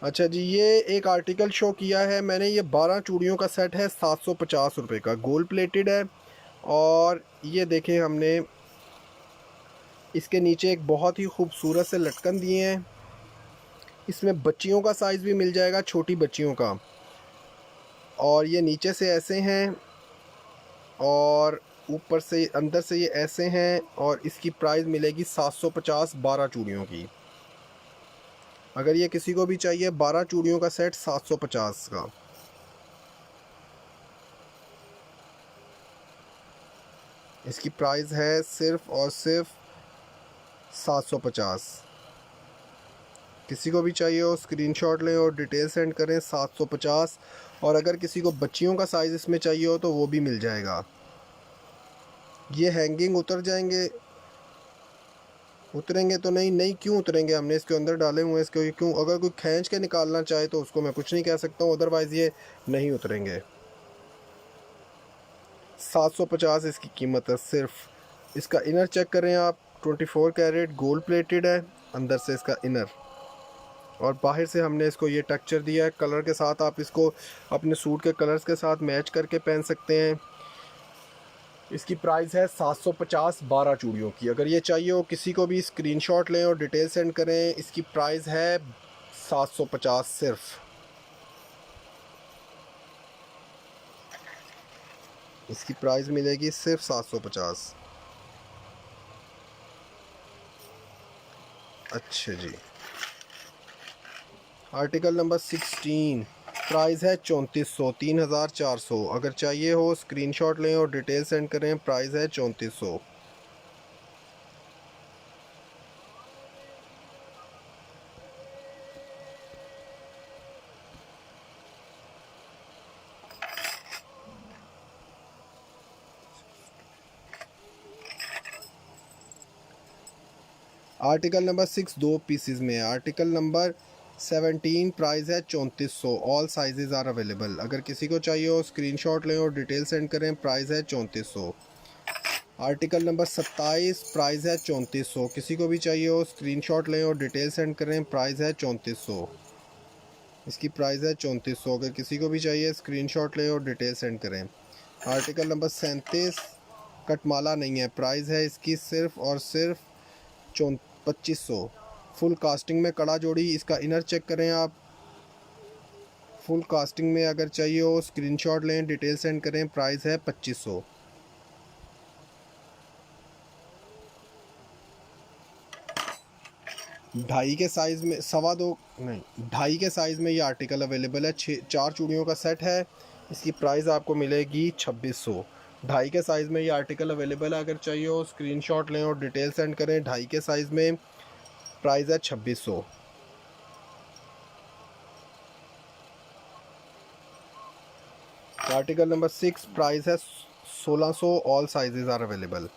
अच्छा जी, ये एक आर्टिकल शो किया है मैंने। ये 12 चूड़ियों का सेट है, 750 रुपये का, गोल्ड प्लेटेड है। और ये देखें, हमने इसके नीचे एक बहुत ही खूबसूरत से लटकन दिए हैं। इसमें बच्चियों का साइज़ भी मिल जाएगा, छोटी बच्चियों का। और ये नीचे से ऐसे हैं और ऊपर से अंदर से ये ऐसे हैं। और इसकी प्राइस मिलेगी 750 12 चूड़ियों की। अगर ये किसी को भी चाहिए 12 चूड़ियों का सेट 750 का। इसकी प्राइस है सिर्फ़ और सिर्फ 750। किसी को भी चाहिए हो स्क्रीनशॉट लें और डिटेल सेंड करें, 750। और अगर किसी को बच्चियों का साइज़ इसमें चाहिए हो तो वो भी मिल जाएगा। ये हैंगिंग उतर जाएंगे, उतरेंगे तो नहीं, नहीं क्यों उतरेंगे, हमने इसके अंदर डाले हुए हैं। इसके क्यों, अगर कोई खींच के निकालना चाहे तो उसको मैं कुछ नहीं कह सकता हूँ, अदरवाइज़ ये नहीं उतरेंगे। 750 इसकी कीमत है सिर्फ। इसका इनर चेक करें आप, 24 कैरेट गोल्ड प्लेटेड है अंदर से इसका इनर। और बाहर से हमने इसको ये टेक्सचर दिया है कलर के साथ। आप इसको अपने सूट के कलर्स के साथ मैच करके पहन सकते हैं। इसकी प्राइस है 750 12 चूड़ियों की। अगर ये चाहिए हो किसी को भी स्क्रीनशॉट लें और डिटेल सेंड करें। इसकी प्राइस है 750 सिर्फ। इसकी प्राइस मिलेगी सिर्फ 750। अच्छा जी, आर्टिकल नंबर 16 प्राइस है 3400 3400। अगर चाहिए हो स्क्रीनशॉट लें और डिटेल सेंड करें, प्राइस है 3400। आर्टिकल नंबर 6 दो पीसीज में है। आर्टिकल नंबर 17 प्राइस है 3400। All sizes are available. अगर किसी को चाहिए हो स्क्रीनशॉट लें और डिटेल सेंड करें। प्राइस है 3400। आर्टिकल नंबर 27 प्राइस है 3400। किसी को भी चाहिए हो स्क्रीनशॉट लें और डिटेल सेंड करें। प्राइस है 3400। इसकी प्राइस है 3400। अगर किसी को भी चाहिए स्क्रीनशॉट लें और डिटेल सेंड करें। आर्टिकल नंबर 37 कटमाला नहीं है। प्राइस है इसकी सिर्फ और सिर्फ 2500। फुल कास्टिंग में कड़ा जोड़ी। इसका इनर चेक करें आप। फुल कास्टिंग में अगर चाहिए हो स्क्रीनशॉट लें, डिटेल सेंड करें। प्राइस है 2500। ढाई के साइज़ में ढाई के साइज़ में ये आर्टिकल अवेलेबल है। 4 चूड़ियों का सेट है। इसकी प्राइस आपको मिलेगी 2600। ढाई के साइज़ में ये आर्टिकल अवेलेबल है। अगर चाहिए हो स्क्रीनशॉट लें और डिटेल सेंड करें। ढाई के साइज़ में प्राइस है 2600। आर्टिकल नंबर 6 प्राइस है 1600। All sizes are available.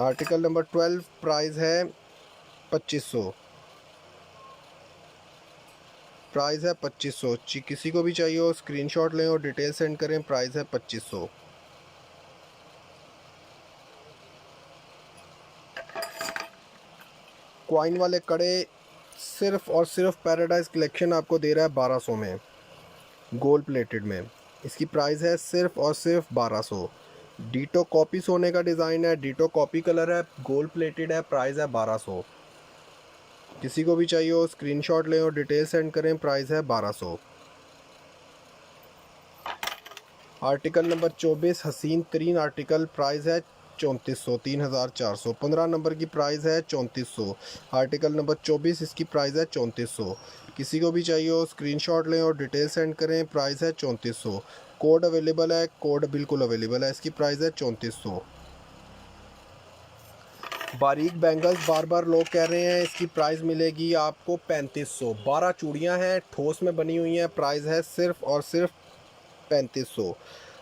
Article number 12 price है 2500। प्राइस है 2500। किसी को भी चाहिए हो स्क्रीनशॉट लें और डिटेल सेंड करें। प्राइस है 2500। क्वाइन वाले कड़े सिर्फ और सिर्फ पैराडाइज कलेक्शन आपको दे रहा है 1200 में, गोल्ड प्लेटेड में। इसकी प्राइस है सिर्फ और सिर्फ 1200। डीटो कॉपी सोने का डिज़ाइन है, डीटो कॉपी कलर है, गोल्ड प्लेटेड है। प्राइस है 1200। किसी को भी चाहिए हो स्क्रीनशॉट लें और डिटेल सेंड करें। प्राइस है 1200। आर्टिकल नंबर 24 हसीन तरीन आर्टिकल। प्राइस है 3400। 3400। 15 नंबर की प्राइस है 3400। आर्टिकल नंबर 24 इसकी प्राइस है 3400। किसी को भी चाहिए हो स्क्रीनशॉट लें और डिटेल सेंड करें। प्राइस है 3400। कोड अवेलेबल है, कोड बिल्कुल अवेलेबल है। इसकी प्राइस है 3400। बारीक बैंगल्स बार बार लोग कह रहे हैं, इसकी प्राइस मिलेगी आपको 3500। 12 चूड़ियाँ हैं, ठोस में बनी हुई हैं। प्राइस है सिर्फ और सिर्फ 3500।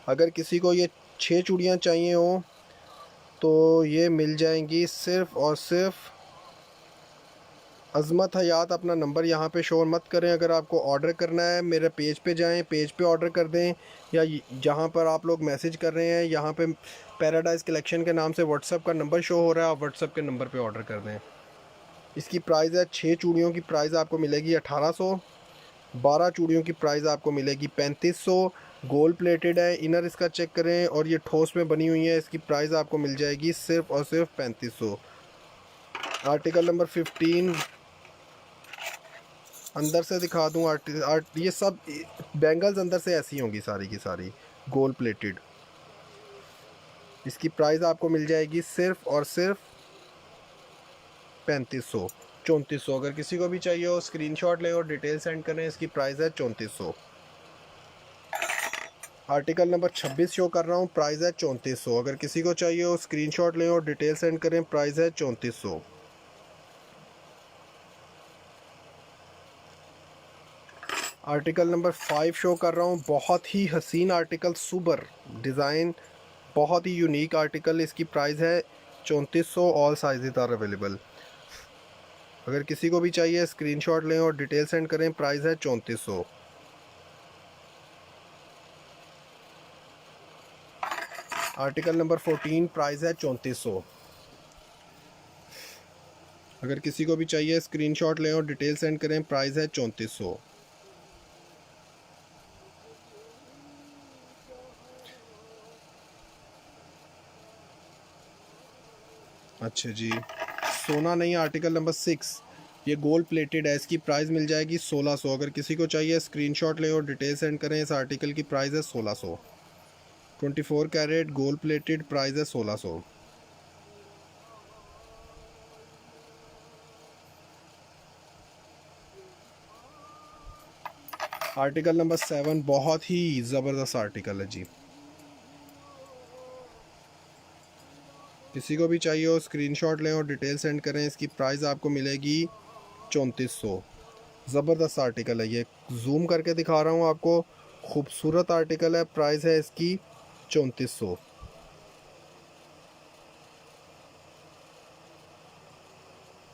अगर किसी को ये 6 चूड़ियाँ चाहिए हो तो ये मिल जाएंगी सिर्फ और सिर्फ। अज़मत हयात अपना नंबर यहाँ पे शोर मत करें। अगर आपको ऑर्डर करना है मेरे पेज पे जाएं, पेज पे ऑर्डर कर दें, या जहाँ पर आप लोग मैसेज कर रहे हैं यहाँ पे पैराडाइज कलेक्शन के नाम से व्हाट्सअप का नंबर शो हो रहा है, आप व्हाट्सअप के नंबर पे ऑर्डर कर दें। इसकी प्राइस है 6 चूड़ियों की प्राइस आपको मिलेगी 1800। 12 चूड़ियों की प्राइस आपको मिलेगी 3500। गोल्ड प्लेटेड है, इनर इसका चेक करें, और ये ठोस में बनी हुई है। इसकी प्राइस आपको मिल जाएगी सिर्फ और सिर्फ 3500। आर्टिकल नंबर 15 अंदर से दिखा दूँ। ये सब बैंगल्स अंदर से ऐसी होंगी सारी की सारी गोल्ड प्लेटेड। इसकी प्राइस आपको मिल जाएगी सिर्फ और सिर्फ 3500। 3400। अगर किसी को भी चाहिए हो स्क्रीनशॉट लें और डिटेल सेंड करें। इसकी प्राइस है 3400। आर्टिकल नंबर 26 शो कर रहा हूँ। प्राइस है 3400। अगर किसी को चाहिए हो स्क्रीनशॉट लें और डिटेल सेंड करें। प्राइस है 3400। आर्टिकल नंबर 5 शो कर रहा हूँ। बहुत ही हसीन आर्टिकल, सुपर डिज़ाइन, बहुत ही यूनिक आर्टिकल। इसकी प्राइस है 3400। All sizes are available. अगर किसी को भी चाहिए स्क्रीनशॉट लें और डिटेल सेंड करें। प्राइस है 3400। आर्टिकल नंबर 14 प्राइस है 3400। अगर किसी को भी चाहिए स्क्रीनशॉट लें और डिटेल सेंड करें। प्राइस है 3400। अच्छा जी, सोना नहीं। आर्टिकल नंबर 6 ये गोल्ड प्लेटेड है। इसकी प्राइस मिल जाएगी 1600। अगर किसी को चाहिए स्क्रीनशॉट लें और डिटेल सेंड करें। इस आर्टिकल की प्राइस है 1600। 24 कैरेट गोल्ड प्लेटेड। प्राइस है 1600। आर्टिकल नंबर 7 बहुत ही ज़बरदस्त आर्टिकल है जी। किसी को भी चाहिए हो स्क्रीनशॉट लें और डिटेल सेंड करें। इसकी प्राइस आपको मिलेगी 3400। ज़बरदस्त आर्टिकल है ये। जूम करके दिखा रहा हूँ आपको, खूबसूरत आर्टिकल है। प्राइस है इसकी 3400।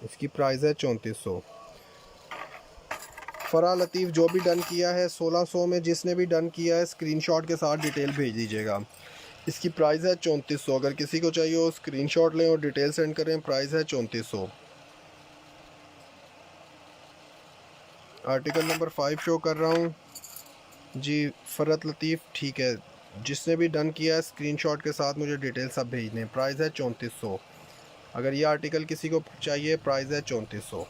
इसकी प्राइस है 3400। फ़रा लतीफ़ जो भी डन किया है 1600 में, जिसने भी डन किया है स्क्रीनशॉट के साथ डिटेल भेज दीजिएगा। इसकी प्राइस है 3400। अगर किसी को चाहिए हो स्क्रीनशॉट लें और डिटेल सेंड करें। प्राइस है 3400। आर्टिकल नंबर 5 शो कर रहा हूँ जी। फ़रत लतीफ़, ठीक है, जिसने भी डन किया है स्क्रीनशॉट के साथ मुझे डिटेल सब भेजने। प्राइस है 3400। अगर ये आर्टिकल किसी को चाहिए, प्राइस है 3400।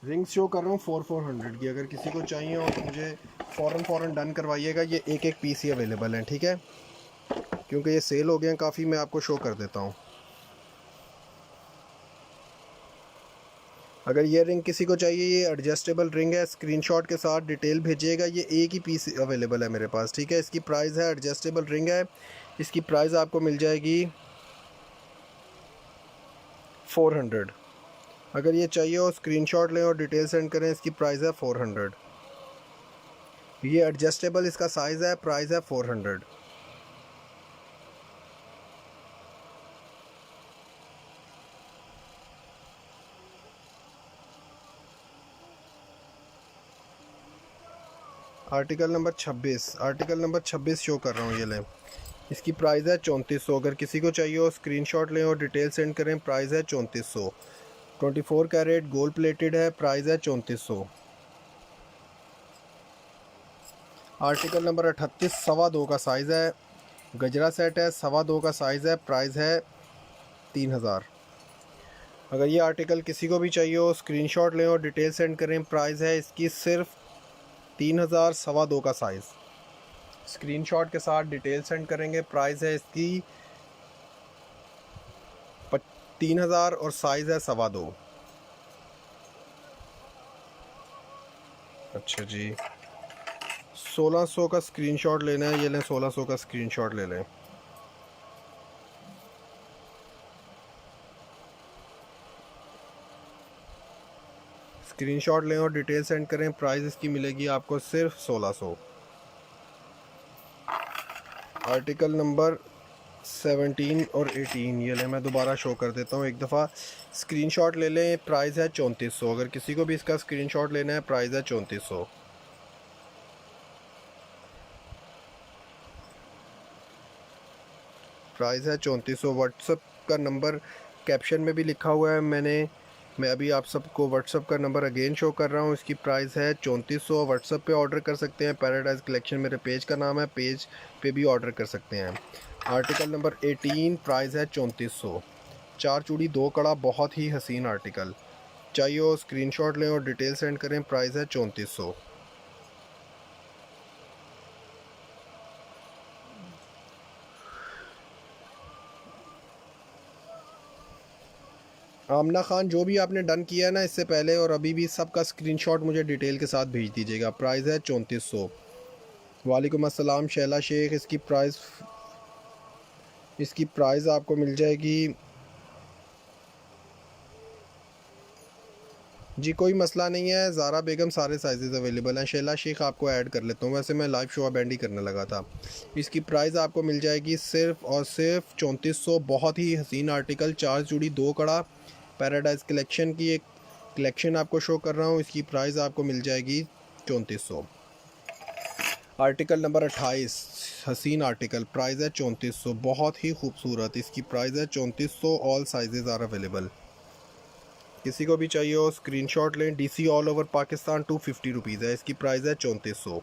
रिंग्स शो कर रहा हूँ 400 की। अगर किसी को चाहिए हो तो मुझे फ़ौरन डन करवाइएगा। ये एक पीस ही अवेलेबल हैं, ठीक है, क्योंकि ये सेल हो गए हैं काफ़ी। मैं आपको शो कर देता हूँ। अगर ये रिंग किसी को चाहिए, ये एडजस्टेबल रिंग है, स्क्रीनशॉट के साथ डिटेल भेजिएगा। ये एक ही पीस अवेलेबल है मेरे पास, ठीक है। इसकी प्राइस है, एडजस्टेबल रिंग है, इसकी प्राइस आपको मिल जाएगी 400। अगर ये चाहिए हो स्क्रीनशॉट लें और डिटेल सेंड करें। इसकी प्राइस है 400। ये एडजस्टेबल इसका साइज़ है। प्राइस है 400। आर्टिकल नंबर 26 शो कर रहा हूँ, ये लें। इसकी प्राइस है 3400। अगर किसी को चाहिए हो स्क्रीनशॉट लें और डिटेल सेंड करें। प्राइस है 3400। 24 कैरेट गोल्ड प्लेटेड है। प्राइस है 3400। आर्टिकल नंबर 38 2.25 का साइज़ है। गजरा सेट है, 2.25 का साइज़ है। प्राइस है 3000। अगर ये आर्टिकल किसी को भी चाहिए हो स्क्रीनशॉट लें और डिटेल सेंड करें। प्राइस है इसकी सिर्फ 3000, 2.25 का साइज़। स्क्रीनशॉट के साथ डिटेल सेंड करेंगे। प्राइस है इसकी 3000 और साइज़ है 2.25। अच्छा जी, 1600 का स्क्रीनशॉट लेना है। ये लें, 1600 का स्क्रीनशॉट ले लें। स्क्रीनशॉट लें और डिटेल सेंड करें। प्राइस इसकी मिलेगी आपको सिर्फ 1600। आर्टिकल नंबर 17 और 18 ये लें, मैं दोबारा शो कर देता हूँ एक दफ़ा। स्क्रीनशॉट ले लें। प्राइस है 3400। अगर किसी को भी इसका स्क्रीनशॉट लेना है, प्राइस है 3400। प्राइस है 3400। व्हाट्सअप का नंबर कैप्शन में भी लिखा हुआ है। मैं अभी आप सबको व्हाट्सअप का नंबर अगेन शो कर रहा हूँ। इसकी प्राइस है 3400। व्हाट्सअप पे ऑर्डर कर सकते हैं। पैराडाइज कलेक्शन मेरे पेज का नाम है, पेज पे भी ऑर्डर कर सकते हैं। आर्टिकल नंबर 18, प्राइस है 3400। 4 चूड़ी 2 कड़ा, बहुत ही हसीन आर्टिकल। चाहिए हो स्क्रीनशॉट लें और डिटेल सेंड करें। प्राइस है 3400। आमना खान, जो भी आपने डन किया है ना इससे पहले और अभी भी, सबका स्क्रीनशॉट मुझे डिटेल के साथ भेज दीजिएगा। प्राइस है 3400। वालेकुम अस्सलाम शैला शेख। इसकी प्राइस आपको मिल जाएगी जी, कोई मसला नहीं है। ज़ारा बेगम, सारे साइज़ अवेलेबल हैं। शैला शेख आपको ऐड कर लेता हूँ, वैसे मैं लाइव शो बैंड ही करने लगा था। इसकी प्राइस आपको मिल जाएगी सिर्फ और सिर्फ 3400। बहुत ही हसीन आर्टिकल, 4 चूड़ी 2 कड़ा, पैराडाइज कलेक्शन की एक कलेक्शन आपको शो कर रहा हूँ। इसकी प्राइस आपको मिल जाएगी 3400। आर्टिकल नंबर 28, हसीन आर्टिकल, प्राइस है 3400। बहुत ही खूबसूरत, इसकी प्राइस है 3400। All sizes are available. किसी को भी चाहिए हो स्क्रीनशॉट लें। DC all over Pakistan 250 rupees है। इसकी प्राइस है 3400।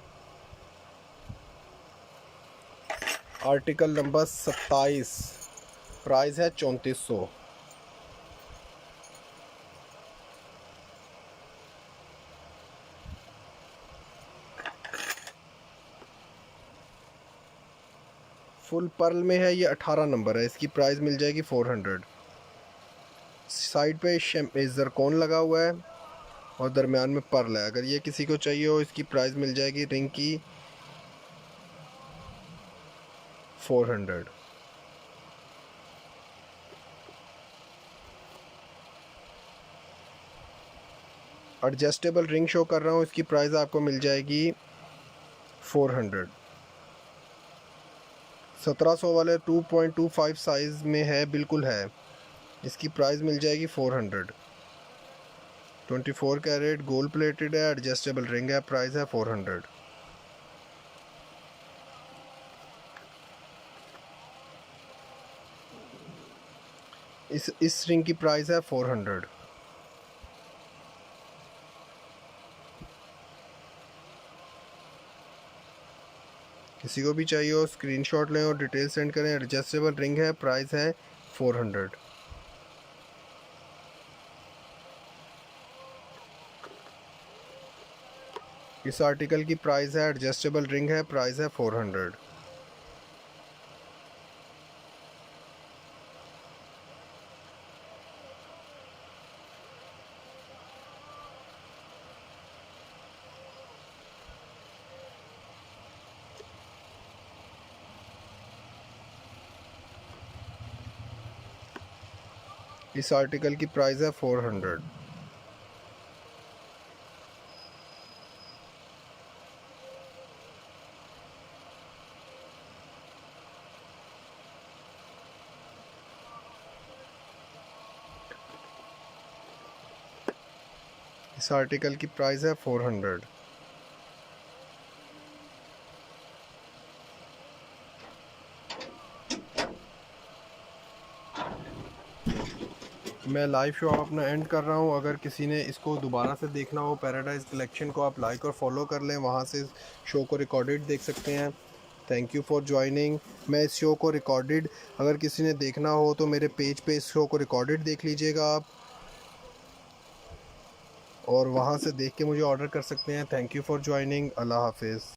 आर्टिकल नंबर 27, प्राइस है 3400। फुल पर्ल में है, ये 18 नंबर है। इसकी प्राइस मिल जाएगी 400। साइड पे जरकॉन लगा हुआ है। और दरमियान में पर्ल है। अगर ये किसी को चाहिए हो, इसकी प्राइस मिल जाएगी रिंग की 400। एडजस्टेबल रिंग शो कर रहा हूँ, इसकी प्राइस आपको मिल जाएगी 400। 1700 वाले 2.25 साइज़ में है, बिल्कुल है, इसकी प्राइस मिल जाएगी 400। 24 कैरेट गोल्ड प्लेटेड है, एडजस्टेबल रिंग है, प्राइस है 400। इस रिंग की प्राइस है 400। किसी को भी चाहिए हो स्क्रीनशॉट लें और डिटेल सेंड करें। एडजस्टेबल रिंग है, प्राइस है 400। इस आर्टिकल की प्राइस है, एडजस्टेबल रिंग है, प्राइस है 400। इस आर्टिकल की प्राइस है 400। इस आर्टिकल की प्राइस है 400। मैं लाइव शो अपना एंड कर रहा हूँ। अगर किसी ने इसको दोबारा से देखना हो, पैराडाइज कलेक्शन को, आप लाइक और फॉलो कर लें, वहाँ से शो को रिकॉर्डेड देख सकते हैं। Thank you for joining. मैं इस शो को रिकॉर्डेड, अगर किसी ने देखना हो तो मेरे पेज पे इस शो को रिकॉर्डेड देख लीजिएगा आप, और वहाँ से देख के मुझे ऑर्डर कर सकते हैं। Thank you for joining. Allah हाफिज़।